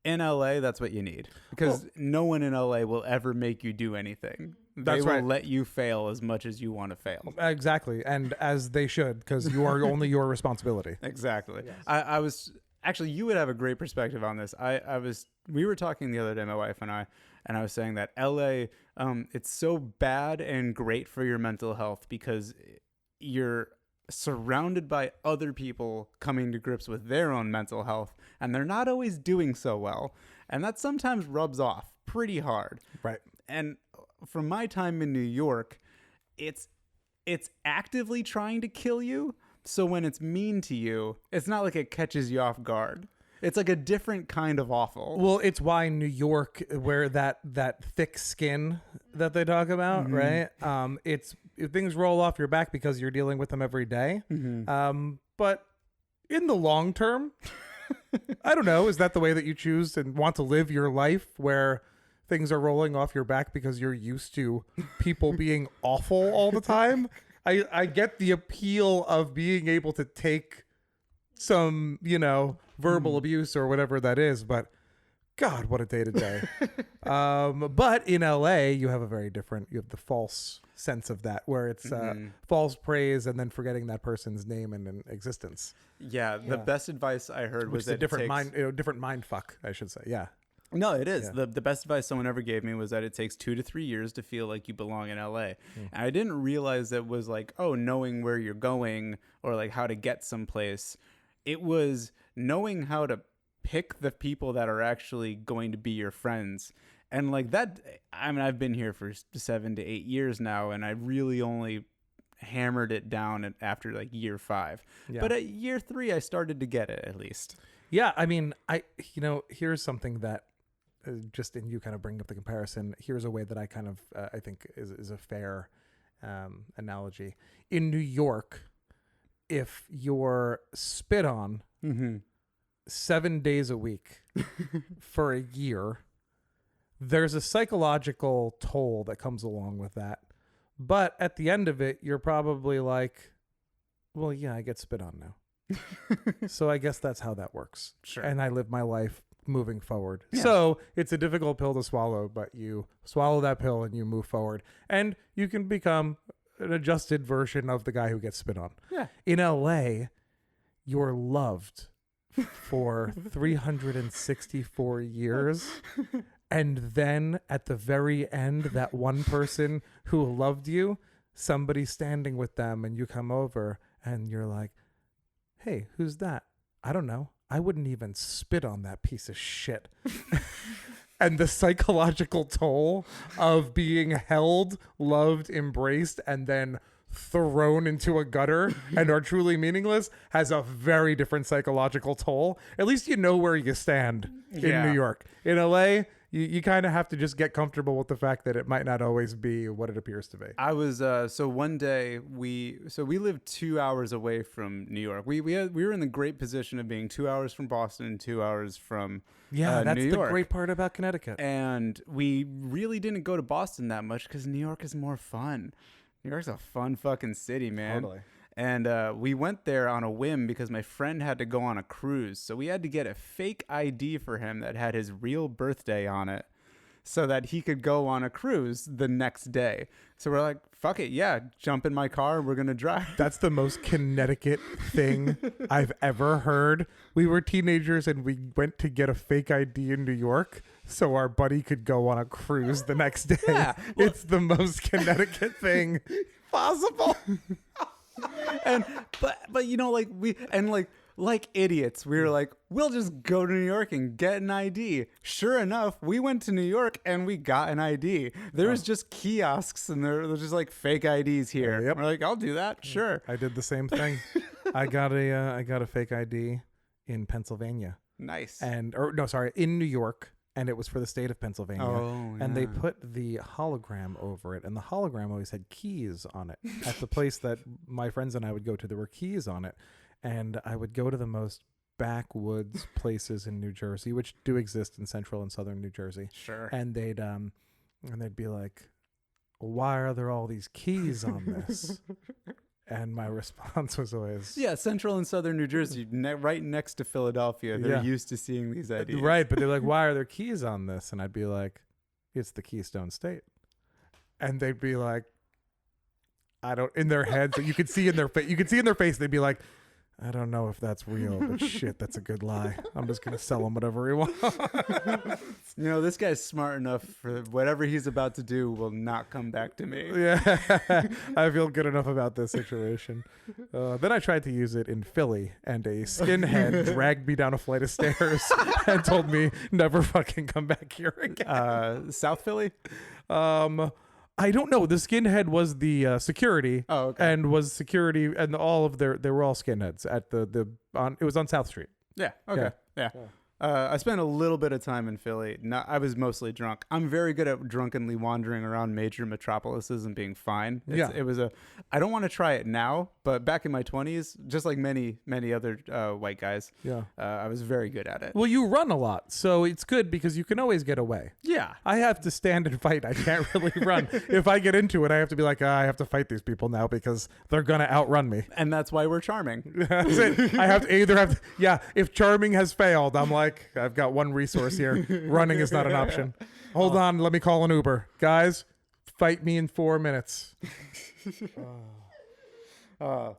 in LA, that's what you need, because no one in LA will ever make you do anything. They will let you fail as much as you want to fail. Exactly. And as they should, because you are only your responsibility. Exactly. Yes. I was actually, you would have a great perspective on this. We were talking the other day, my wife and I was saying that LA, it's so bad and great for your mental health because you're surrounded by other people coming to grips with their own mental health, and they're not always doing so well. And that sometimes rubs off pretty hard. Right. And from my time in New York, it's actively trying to kill you. So when it's mean to you, it's not like it catches you off guard. It's like a different kind of awful. Well, it's why New York, where that thick skin that they talk about, right? Things roll off your back because you're dealing with them every day. But in the long term, I don't know. Is that the way that you choose and want to live your life, where things are rolling off your back because you're used to people being awful all the time? I get the appeal of being able to take some, verbal abuse or whatever that is, but God, what a day to day. But in LA, you have the false sense of that, where it's false praise and then forgetting that person's name and existence. Yeah, the best advice I heard was that different mind fuck, I should say. Yeah. No, it is. Yeah. The best advice someone ever gave me was that it takes 2 to 3 years to feel like you belong in LA. And I didn't realize that was like, knowing where you're going or like how to get someplace. It was knowing how to pick the people that are actually going to be your friends. And like that, I mean, I've been here for 7 to 8 years now, and I really only hammered it down after like year 5. Yeah. But at year 3, I started to get it at least. Yeah. I mean, here's something that just in you kind of bringing up the comparison, here's a way that I kind of I think is a fair analogy. In New York, if you're spit on 7 days a week for a year, there's a psychological toll that comes along with that. But at the end of it, you're probably like, well, yeah, I get spit on now. So I guess that's how that works. Sure. And I live my life moving forward. Yeah. So it's a difficult pill to swallow, but you swallow that pill and you move forward. And you can become an adjusted version of the guy who gets spit on. Yeah. In LA, you're loved for 364 years. And then at the very end, that one person who loved you, somebody's standing with them and you come over and you're like, hey, who's that? I don't know. I wouldn't even spit on that piece of shit. And the psychological toll of being held, loved, embraced, and then thrown into a gutter and are truly meaningless has a very different psychological toll. At least you know where you stand in New York. In LA, you kind of have to just get comfortable with the fact that it might not always be what it appears to be. I was so one day we lived 2 hours away from New York. We were in the great position of being 2 hours from Boston and 2 hours from that's New the York. great part about Connecticut. And we really didn't go to Boston that much because New York is more fun. New York's a fun fucking city, man. Totally. And we went there on a whim because my friend had to go on a cruise. So we had to get a fake ID for him that had his real birthday on it so that he could go on a cruise the next day. So we're like, fuck it. Yeah, jump in my car and we're going to drive. That's the most Connecticut thing I've ever heard. We were teenagers and we went to get a fake ID in New York so our buddy could go on a cruise the next day. Yeah, well, it's the most Connecticut thing possible. And but you know, like idiots, we were like, we'll just go to New York and get an ID. Sure enough, we went to New York and we got an ID. There was just kiosks and there was just like fake IDs here. Yep. We're like, I'll do that. Sure. I did the same thing. I got a fake ID in Pennsylvania. Nice. In New York, and it was for the state of Pennsylvania. And they put the hologram over it, and the hologram always had keys on it. At the place that my friends and I would go to, there were keys on it. And I would go to the most backwoods places in New Jersey, which do exist in central and southern New Jersey. Sure. And they'd be like, why are there all these keys on this? And my response was always, yeah, central and southern New Jersey, right next to Philadelphia. They're Yeah. used to seeing these IDs. right. But they're like, why are there keys on this? And I'd be like, it's the Keystone State. And they'd be like, in their heads, you could see in their face, they'd be like, I don't know if that's real, but shit, that's a good lie. I'm just going to sell him whatever he wants. You know, this guy's smart enough for whatever he's about to do will not come back to me. Yeah, I feel good enough about this situation. Then I tried to use it in Philly, and a skinhead dragged me down a flight of stairs and told me never fucking come back here again. South Philly? I don't know. The skinhead was the security. Oh, okay. And was security, and all of they were all skinheads at it was on South Street. Yeah. Okay. Yeah. I spent a little bit of time in Philly. I was mostly drunk. I'm very good at drunkenly wandering around major metropolises and being fine. It was I don't want to try it now, but back in my 20s, just like many other white guys, I was very good at it. Well, you run a lot, so it's good because you can always get away. Yeah. I have to stand and fight. I can't really run. If I get into it, I have to be like, I have to fight these people now because they're going to outrun me. And that's why we're charming. That's it. I have to either if charming has failed, I'm like, I've got one resource here. Running is not an option. Hold on, let me call an Uber. Guys, fight me in 4 minutes. So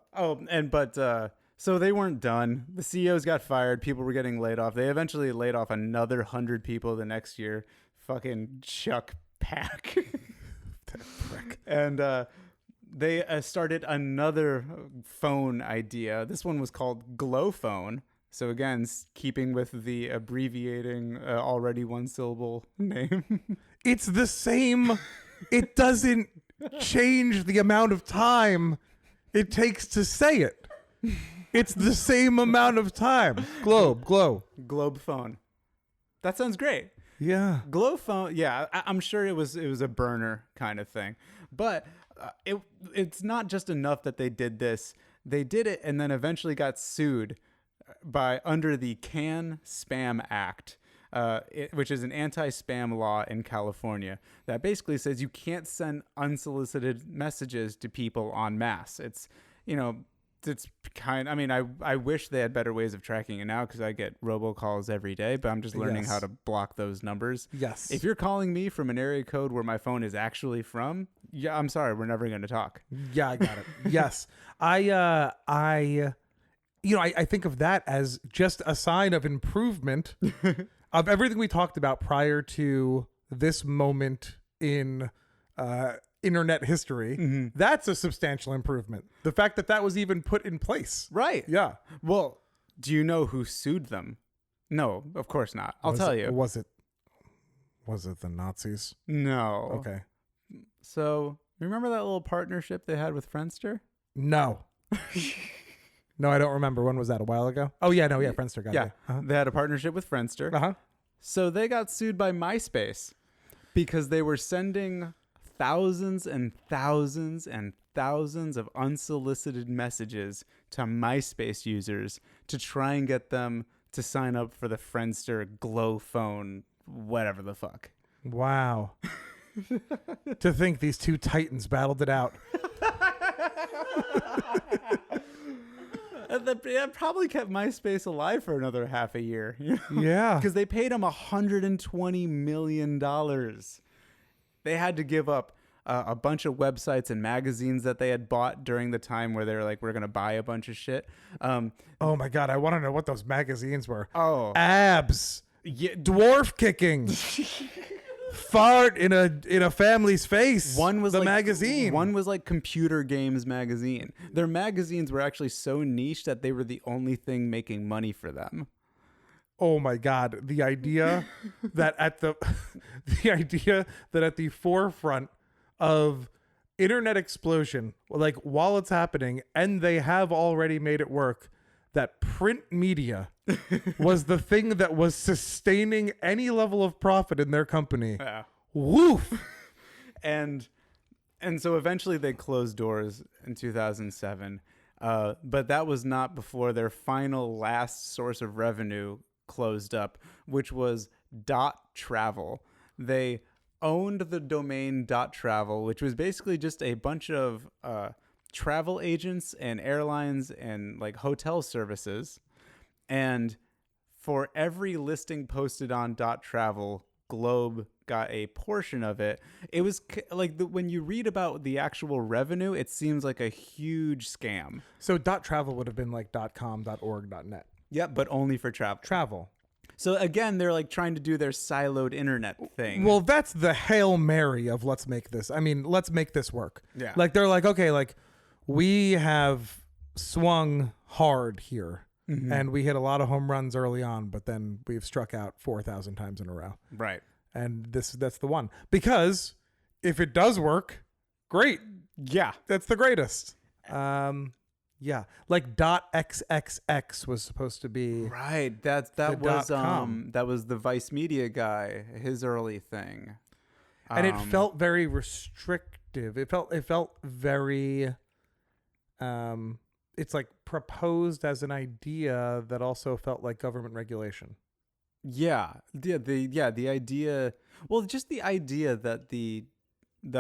they weren't done. The CEOs got fired. People were getting laid off. They eventually laid off another 100 people the next year. Fucking Chuck Pack. And they started another phone idea. This one was called Glow Phone. So again, keeping with the abbreviating already one syllable name. It's the same. It doesn't change the amount of time it takes to say it. It's the same amount of time. Globe Phone. That sounds great. Yeah. Glow phone, yeah, I'm sure it was a burner kind of thing, but it's not just enough that they did this. They did it and then eventually got sued by under the Can Spam Act, which is an anti-spam law in California that basically says you can't send unsolicited messages to people en masse. It's, you know, it's kind. I mean, I wish they had better ways of tracking it now because I get robocalls every day, but I'm just learning how to block those numbers. Yes. If you're calling me from an area code where my phone is actually from, yeah, I'm sorry, we're never going to talk. Yeah, I got it. Yes. I think of that as just a sign of improvement of everything we talked about prior to this moment in internet history. That's a substantial improvement. The fact that that was even put in place. Right. Yeah. Well, do you know who sued them? No, of course not. I'll tell you. Was it the Nazis? No. Okay. So, remember that little partnership they had with Friendster? No. No, I don't remember. When was that? A while ago? Oh, yeah. No, yeah. Friendster got Yeah. it. Uh-huh. They had a partnership with Friendster. Uh-huh. So they got sued by MySpace because they were sending thousands and thousands and thousands of unsolicited messages to MySpace users to try and get them to sign up for the Friendster Glow phone, whatever the fuck. Wow. To think these two titans battled it out. That probably kept MySpace alive for another half a year. Yeah. Because they paid him $120 million. They had to give up a bunch of websites and magazines that they had bought during the time where they were like, we're going to buy a bunch of shit. Oh my God. I want to know what those magazines were. Oh. Abs. Yeah, Dwarf kicking. Fart in a family's face. one was the like, magazine. One was like Computer Games Magazine. Their magazines were actually so niche that they were the only thing making money for them. Oh my God. The idea that at the forefront of internet explosion, like while it's happening, and they have already made it work, that print media was the thing that was sustaining any level of profit in their company. Yeah. Woof. And so eventually they closed doors in 2007. But that was not before their final last source of revenue closed up, which was .travel. They owned the domain .travel, which was basically just a bunch of travel agents and airlines and like hotel services. And for every listing posted on .travel, Globe got a portion of it. It was like when you read about the actual revenue, it seems like a huge scam. So .travel would have been like .com, .org, .net. Yep, but only for travel. So again, they're like trying to do their siloed internet thing. Well, that's the Hail Mary of let's make this work. Yeah. Like they're like, okay, like we have swung hard here and we hit a lot of home runs early on, but then we've struck out 4,000 times in a row. Right. And that's the one. Because if it does work, great. Yeah. That's the greatest. Yeah. Like .xxx was supposed to be Right. That was .com. that was the Vice Media guy, his early thing. and it felt very restrictive. It felt very it's like proposed as an idea that also felt like government regulation. Yeah. The idea, well, just the idea that the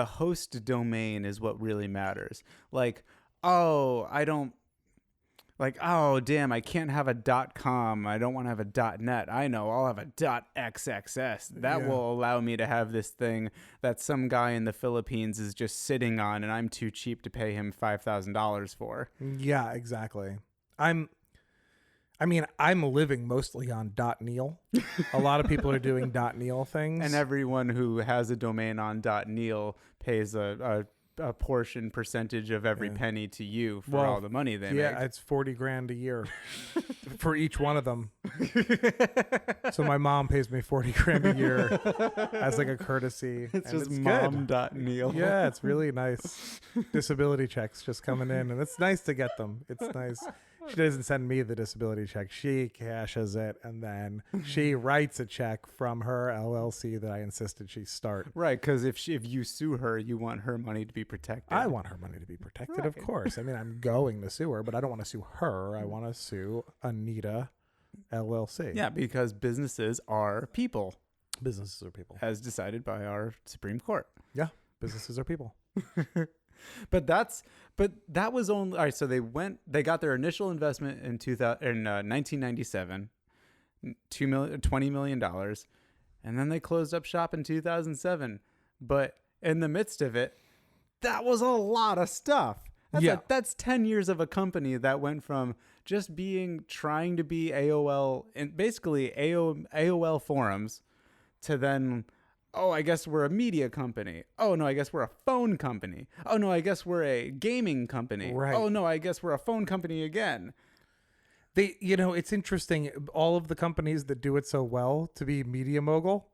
host domain is what really matters. Like, oh, damn, I can't have a .com. I don't want to have a .net. I know, I'll have a .xxs. That will allow me to have this thing that some guy in the Philippines is just sitting on, and I'm too cheap to pay him $5,000 for. Yeah, exactly. I'm living mostly on .neil. A lot of people are doing .neil things. And everyone who has a domain on .neil pays a percentage of every penny to you for all the money they make. Yeah, it's $40,000 a year for each one of them. So my mom pays me $40,000 a year as like a courtesy. It's and just good. mom.neil. Yeah, it's really nice. Disability checks just coming in, and it's nice to get them. It's nice. She doesn't send me the disability check. She cashes it, and then she writes a check from her LLC that I insisted she start. Right, because if you sue her, you want her money to be protected. I want her money to be protected, of course. I mean, I'm going to sue her, but I don't want to sue her. I want to sue Anita LLC. Yeah, because businesses are people, Businesses are people. as decided by our Supreme Court. Yeah, businesses are people. But that was only all right. So they got their initial investment in 1997, $20 million, and then they closed up shop in 2007. But in the midst of it, that was a lot of stuff. That's 10 years of a company that went from just trying to be AOL and basically AOL forums to then, oh, I guess we're a media company. Oh, no, I guess we're a phone company. Oh, no, I guess we're a gaming company. Right. Oh, no, I guess we're a phone company again. It's interesting. All of the companies that do it so well to be media mogul,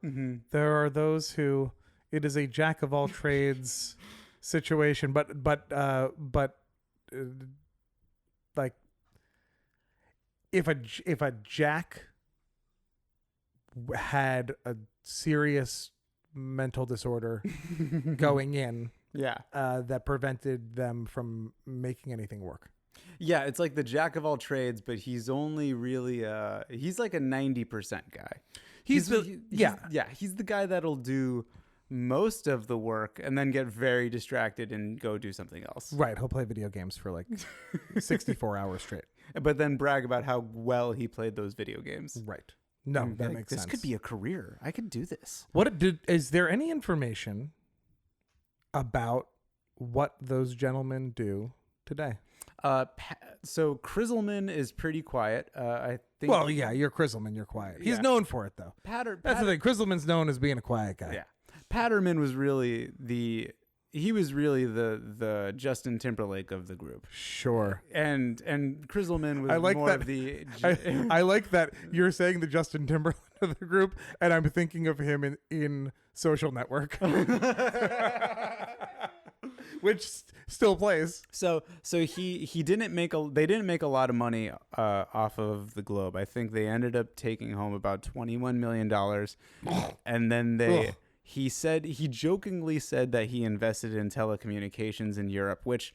there are those who it is a jack of all trades situation, but like if a jack had a serious mental disorder going in Yeah. that prevented them from making anything work. Yeah, it's like the jack of all trades, but he's only really he's like a 90% guy. He's the guy that'll do most of the work and then get very distracted and go do something else. Right, he'll play video games for like 64 hours straight. But then brag about how well he played those video games. Right. No, And be that like, makes this sense. could be a career. I could do this. Is there any information about what those gentlemen do today? So Krizzleman is pretty quiet. I think. Well, yeah, you're Krizzleman, you're quiet. He's Yeah. known for it though. That's the thing. Krizzleman's known as being a quiet guy. Yeah, Patterman was really the Justin Timberlake of the group, Sure. and Krizzleman was I like more that. of the. I like that you're saying the Justin Timberlake of the group, and I'm thinking of him in Social Network, which still plays. So he didn't make they didn't make a lot of money off of the Globe. I think they ended up taking home about $21 million, and then he jokingly said that he invested in telecommunications in Europe, which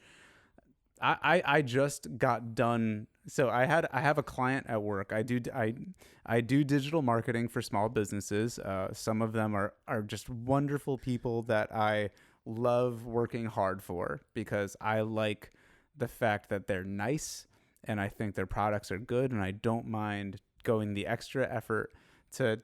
I just got done. So I have a client at work. I do digital marketing for small businesses. Some of them are just wonderful people that I love working hard for because I like the fact that they're nice and I think their products are good and I don't mind going the extra effort to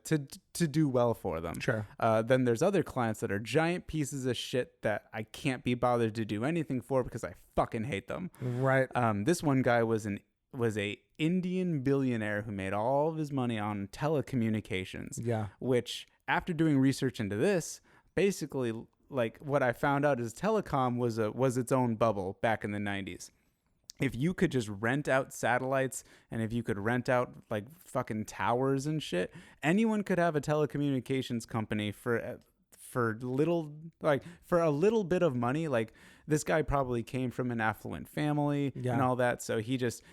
do well for them. Sure. Then there's other clients that are giant pieces of shit that I can't be bothered to do anything for because I fucking hate them. Right. This one guy was a Indian billionaire who made all of his money on telecommunications. Yeah. Which, after doing research into this, basically, like what I found out is telecom was its own bubble back in the 90s. If you could just rent out satellites and if you could rent out like fucking towers and shit, anyone could have a telecommunications company for a little bit of money. Like this guy probably came from an affluent family and all that, so he just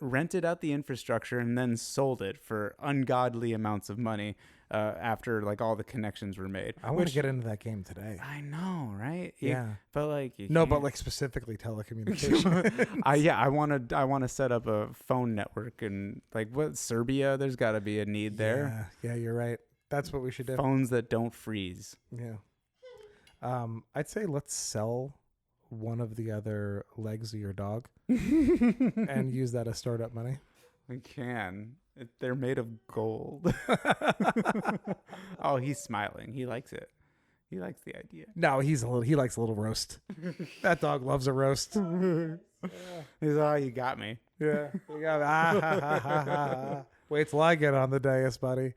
rented out the infrastructure and then sold it for ungodly amounts of money after like all the connections were made. I want to get into that game today. I know, right? Yeah. But like But like specifically telecommunications. I want to set up a phone network and like Serbia. There's got to be a need there. Yeah, you're right. That's what we should do. Phones that don't freeze. Yeah. I'd say let's sell one of the other legs of your dog and use that as startup money. We can. They're made of gold. Oh, he's smiling. He likes it. He likes the idea. No, he likes a little roast. That dog loves a roast. He's you got me. Yeah. You got Wait till I get on the dais, buddy.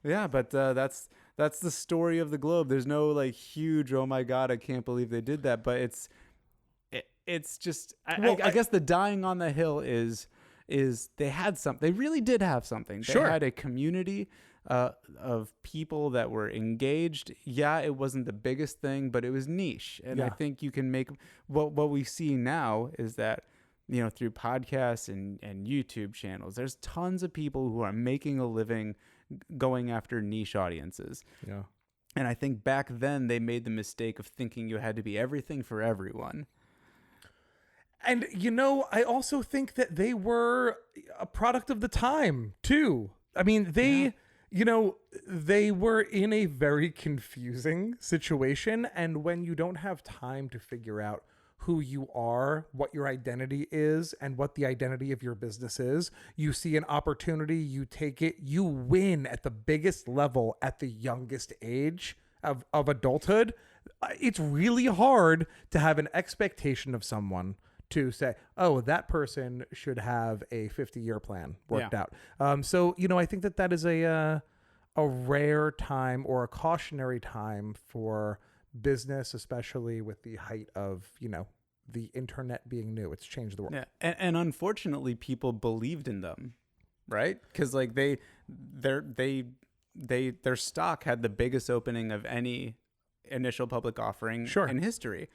Yeah, but that's the story of the Globe. There's no like huge, oh my God, I can't believe they did that. But it's just I guess the dying on the hill is they had something. They really did have something. They had a community of people that were engaged. Yeah, it wasn't the biggest thing, but it was niche. And I think you can make what we see now is that through podcasts and YouTube channels. There's tons of people who are making a living going after niche audiences. Yeah. And I think back then they made the mistake of thinking you had to be everything for everyone. And, I also think that they were a product of the time, too. I mean, they were in a very confusing situation. And when you don't have time to figure out who you are, what your identity is, and what the identity of your business is, you see an opportunity, you take it, you win at the biggest level at the youngest age of adulthood. It's really hard to have an expectation of someone to say, oh, that person should have a 50-year plan worked out. So, I think that is a rare time or a cautionary time for business, especially with the height of, the internet being new. It's changed the world. Yeah. And unfortunately, people believed in them, right? Because like their stock had the biggest opening of any initial public offering in history.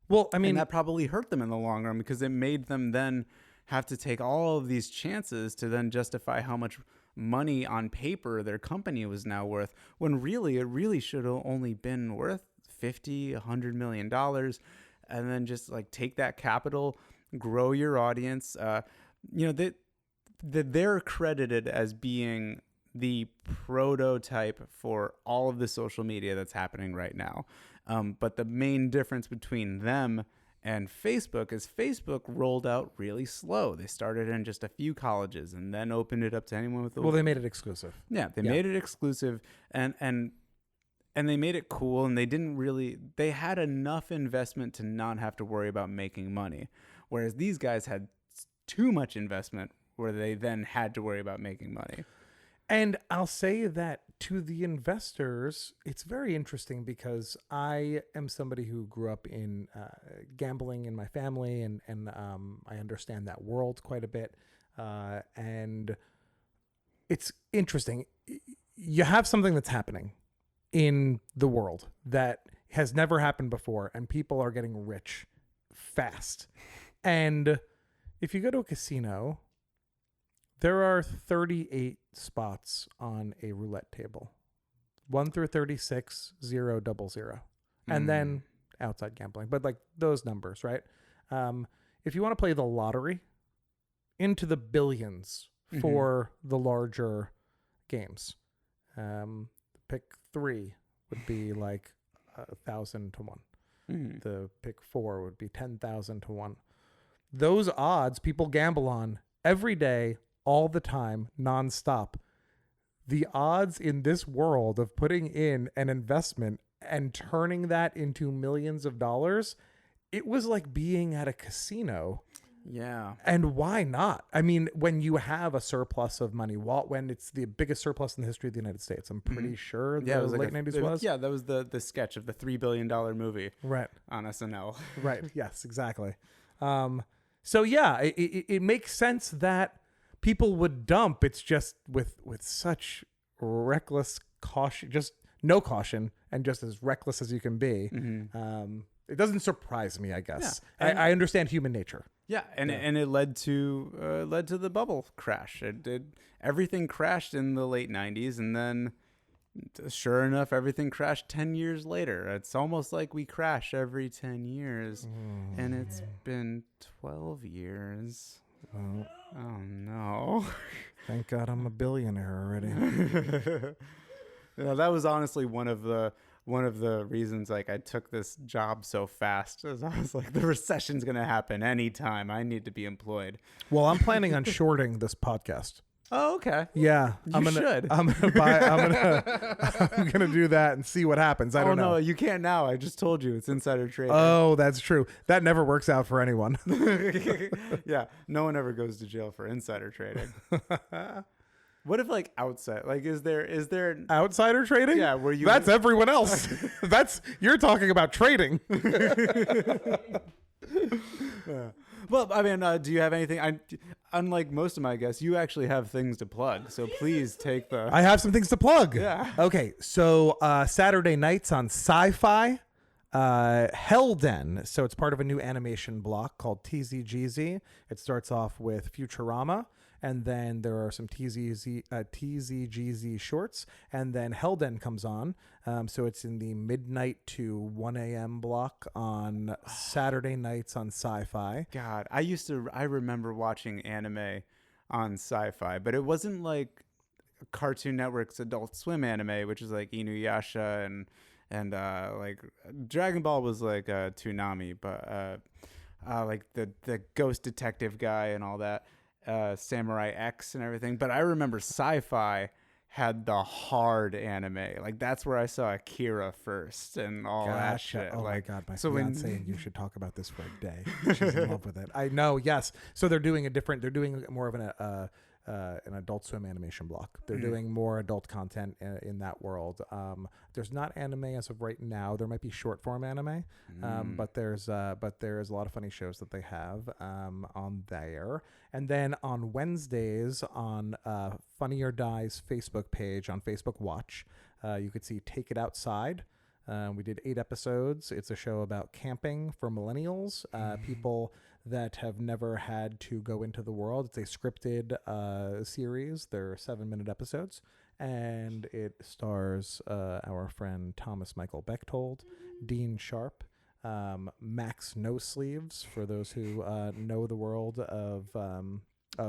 Well, I mean, and that probably hurt them in the long run because it made them then have to take all of these chances to then justify how much money on paper their company was now worth, when really it really should have only been worth $50-100 million, and then just like take that capital, grow your audience. They're credited as being the prototype for all of the social media that's happening right now. But the main difference between them and Facebook is Facebook rolled out really slow. They started in just a few colleges and then opened it up to anyone with Well, they made it exclusive. Yeah, they made it exclusive and they made it cool, and they had enough investment to not have to worry about making money. Whereas these guys had too much investment where they then had to worry about making money. And I'll say that to the investors, it's very interesting because I am somebody who grew up in gambling in my family, and I understand that world quite a bit. And it's interesting. You have something that's happening in the world that has never happened before, and people are getting rich fast. And if you go to a casino, there are 38 spots on a roulette table, 1 through 36, 0, 00, and then outside gambling. But like those numbers, right? If you want to play the lottery, into the billions for the larger games. Pick 3 would be like 1,000 to 1. The pick 4 would be 10,000 to 1. Those odds people gamble on every day, all the time, nonstop. The odds in this world of putting in an investment and turning that into millions of dollars, it was like being at a casino. Yeah. And why not? I mean, when you have a surplus of money, when it's the biggest surplus in the history of the United States, I'm pretty sure the late 90s was. Yeah, that was the sketch of the $3 billion movie. Right. On SNL. Right. Yes, exactly. So yeah, it makes sense that people would dump. It's just with such reckless caution, just no caution, and just as reckless as you can be. It doesn't surprise me, I guess. Yeah, I understand human nature. Yeah, and it led to the bubble crash. Everything crashed in the late 90s, and then sure enough, everything crashed 10 years later. It's almost like we crash every 10 years, and it's been 12 years. Oh no. Thank God I'm a billionaire already. That was honestly one of the reasons like I took this job so fast. As I was like, the recession's gonna happen anytime. I need to be employed. Well, I'm planning on shorting this podcast. Oh, okay. Yeah, I'm gonna do that and see what happens. I don't know. Oh no, you can't now. I just told you it's insider trading. Oh, that's true. That never works out for anyone. Yeah, no one ever goes to jail for insider trading. What if like outside? Like, is there outsider trading? Yeah, where you? That's everyone else. You're talking about trading. Yeah. Well, I mean, do you have anything? Unlike most of my guests, you actually have things to plug. So please take the. I have some things to plug. Yeah. Okay. So Saturday nights on Sci-Fi, Helden. So it's part of a new animation block called TZGZ. It starts off with Futurama, and then there are some TZGZ shorts, and then Helden comes on. So it's in the midnight to 1 a.m. block on Saturday nights on Sci-Fi. God, I remember watching anime on Sci-Fi, but it wasn't like Cartoon Network's Adult Swim anime, which is like Inuyasha and like Dragon Ball was like Toonami, but like the ghost detective guy and all that, Samurai X and everything. But I remember Sci-Fi had the hard anime. Like that's where I saw Akira first and all that shit. Oh like, my god, my so fiance and you should talk about this for a day. She's in love with it. I know. Yes. So they're doing more of an Adult Swim animation block. They're doing more adult content in that world. There's not anime as of right now. There might be short form anime, but there is a lot of funny shows that they have on there. And then on Wednesdays on Funny or Die's Facebook page on Facebook Watch, you could see Take It Outside. We did 8 episodes. It's a show about camping for millennials, people that have never had to go into the world. It's a scripted series. They're 7-minute episodes, and it stars our friend Thomas Michael Bechtold, Dean Sharp, Max No Sleeves, for those who know the world of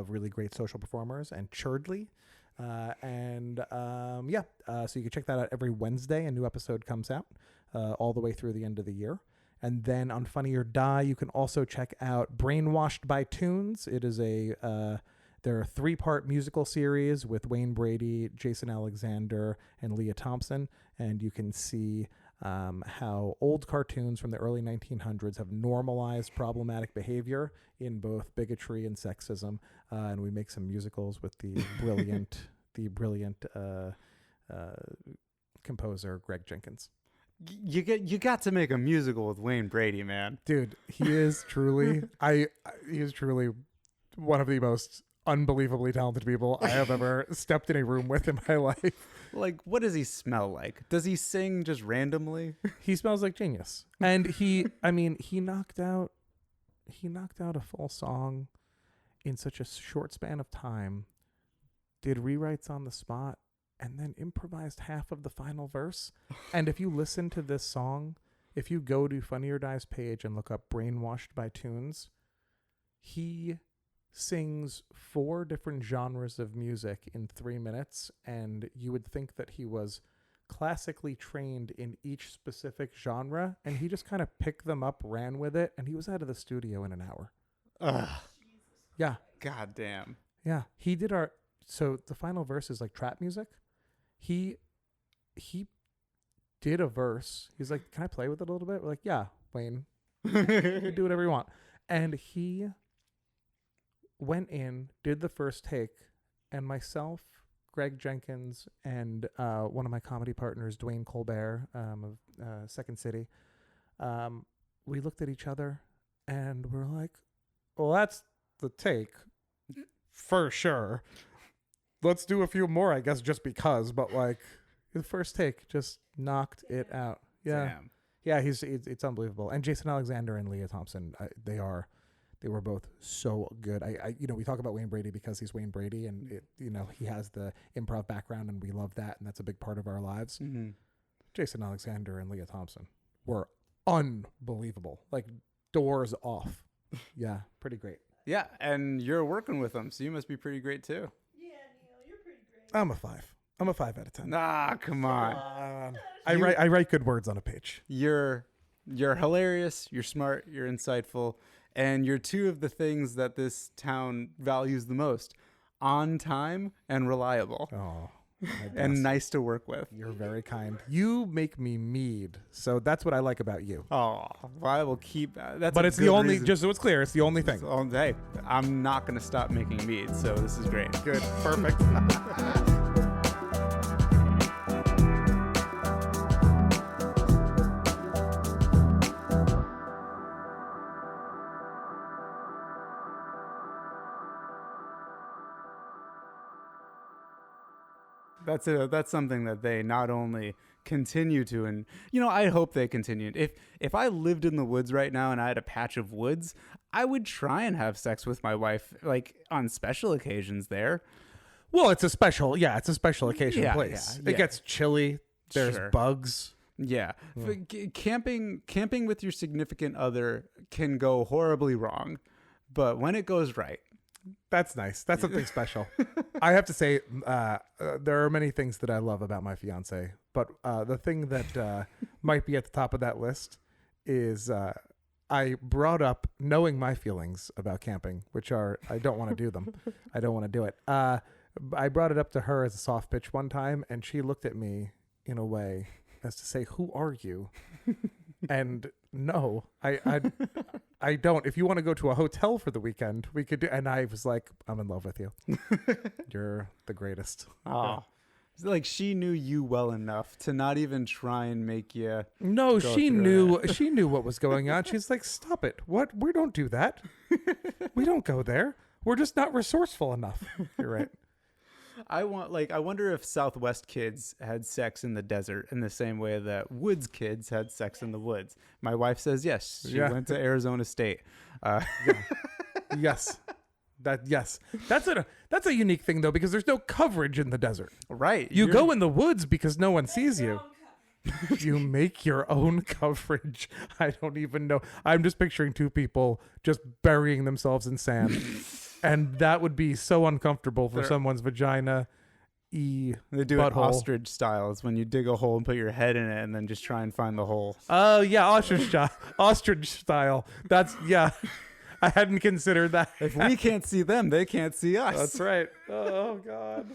really great social performers, and Churdley. So you can check that out every Wednesday. A new episode comes out all the way through the end of the year. And then on Funny or Die, you can also check out Brainwashed by Tunes. It is they're a 3-part musical series with Wayne Brady, Jason Alexander, and Leah Thompson. And you can see how old cartoons from the early 1900s have normalized problematic behavior in both bigotry and sexism. And we make some musicals with the brilliant composer Greg Jenkins. You got to make a musical with Wayne Brady, man. Dude, he is truly one of the most unbelievably talented people I have ever stepped in a room with in my life. Like, what does he smell like? Does he sing just randomly? He smells like genius. And he knocked out a full song in such a short span of time, did rewrites on the spot, and then improvised half of the final verse. And if you listen to this song, if you go to Funny or Die's page and look up Brainwashed by Tunes, he sings 4 different genres of music in 3 minutes, and you would think that he was classically trained in each specific genre, and he just kind of picked them up, ran with it, and he was out of the studio in an hour. Ugh. Yeah. God damn. Yeah. He did so the final verse is like trap music. He did a verse. He's like, "Can I play with it a little bit?" We're like, "Yeah, Wayne. You can do whatever you want." And he went in, did the first take, and myself, Greg Jenkins, and one of my comedy partners, Dwayne Colbert of Second City, we looked at each other and we're like, "Well, that's the take for sure. Let's do a few more, I guess, just because." But like, the first take just knocked it out. Yeah, Damn. yeah. It's unbelievable. And Jason Alexander and Leah Thompson, they were both so good. We talk about Wayne Brady because he's Wayne Brady, and he has the improv background, and we love that, and that's a big part of our lives. Mm-hmm. Jason Alexander and Leah Thompson were unbelievable, like doors off. Yeah, pretty great. Yeah, and you're working with them, so you must be pretty great too. Yeah, Neil, you're pretty great. I'm a 5. I'm a 5 out of 10. Nah, come on. I write good words on a page. You're hilarious, you're smart, you're insightful, and you're 2 of the things that this town values the most: on time and reliable. Oh, and nice to work with. You're very kind. You make me mead, so that's what I like about you. Oh, well, I will keep that's But a it's the good only, reason. just so it's clear, it's the only thing. So, hey, I'm not going to stop making mead, so this is great. Good, perfect. That's something that they not only continue to, and I hope they continue. If I lived in the woods right now and I had a patch of woods, I would try and have sex with my wife like on special occasions there. Well, it's a special occasion Yeah, place. yeah. It gets chilly. There's Sure. bugs. Yeah. Camping with your significant other can go horribly wrong, but when it goes right, That's nice. That's something special. I have to say, there are many things that I love about my fiance, but the thing that might be at the top of that list is I brought up knowing my feelings about camping, which are I don't want to do them. I don't want to do it. I brought it up to her as a soft pitch one time, and she looked at me in a way as to say, "Who are you?" And no, I don't. If you want to go to a hotel for the weekend, we could do. And I was like, I'm in love with you. You're the greatest. oh, it's like she knew you well enough to not even try and make you. No, Go she through knew. She knew what was going on. She's like, stop it. What? We don't do that. We don't go there. We're just not resourceful enough. You're right. I wonder if Southwest kids had sex in the desert in the same way that Woods kids had sex in the woods. My wife says yes. She Yeah. went to Arizona State. Yes. Yes. That's a unique thing though, because there's no coverage in the desert. Right. You go in the woods because no one sees you. You make your own coverage. I don't even know. I'm just picturing two people just burying themselves in sand. And that would be so uncomfortable for someone's vagina. They do it butthole. ostrich style. It's when you dig a hole and put your head in it and then just try and find the hole. Oh yeah, ostrich style. That's yeah. I hadn't considered that. If we can't see them, they can't see us. That's right. Oh God.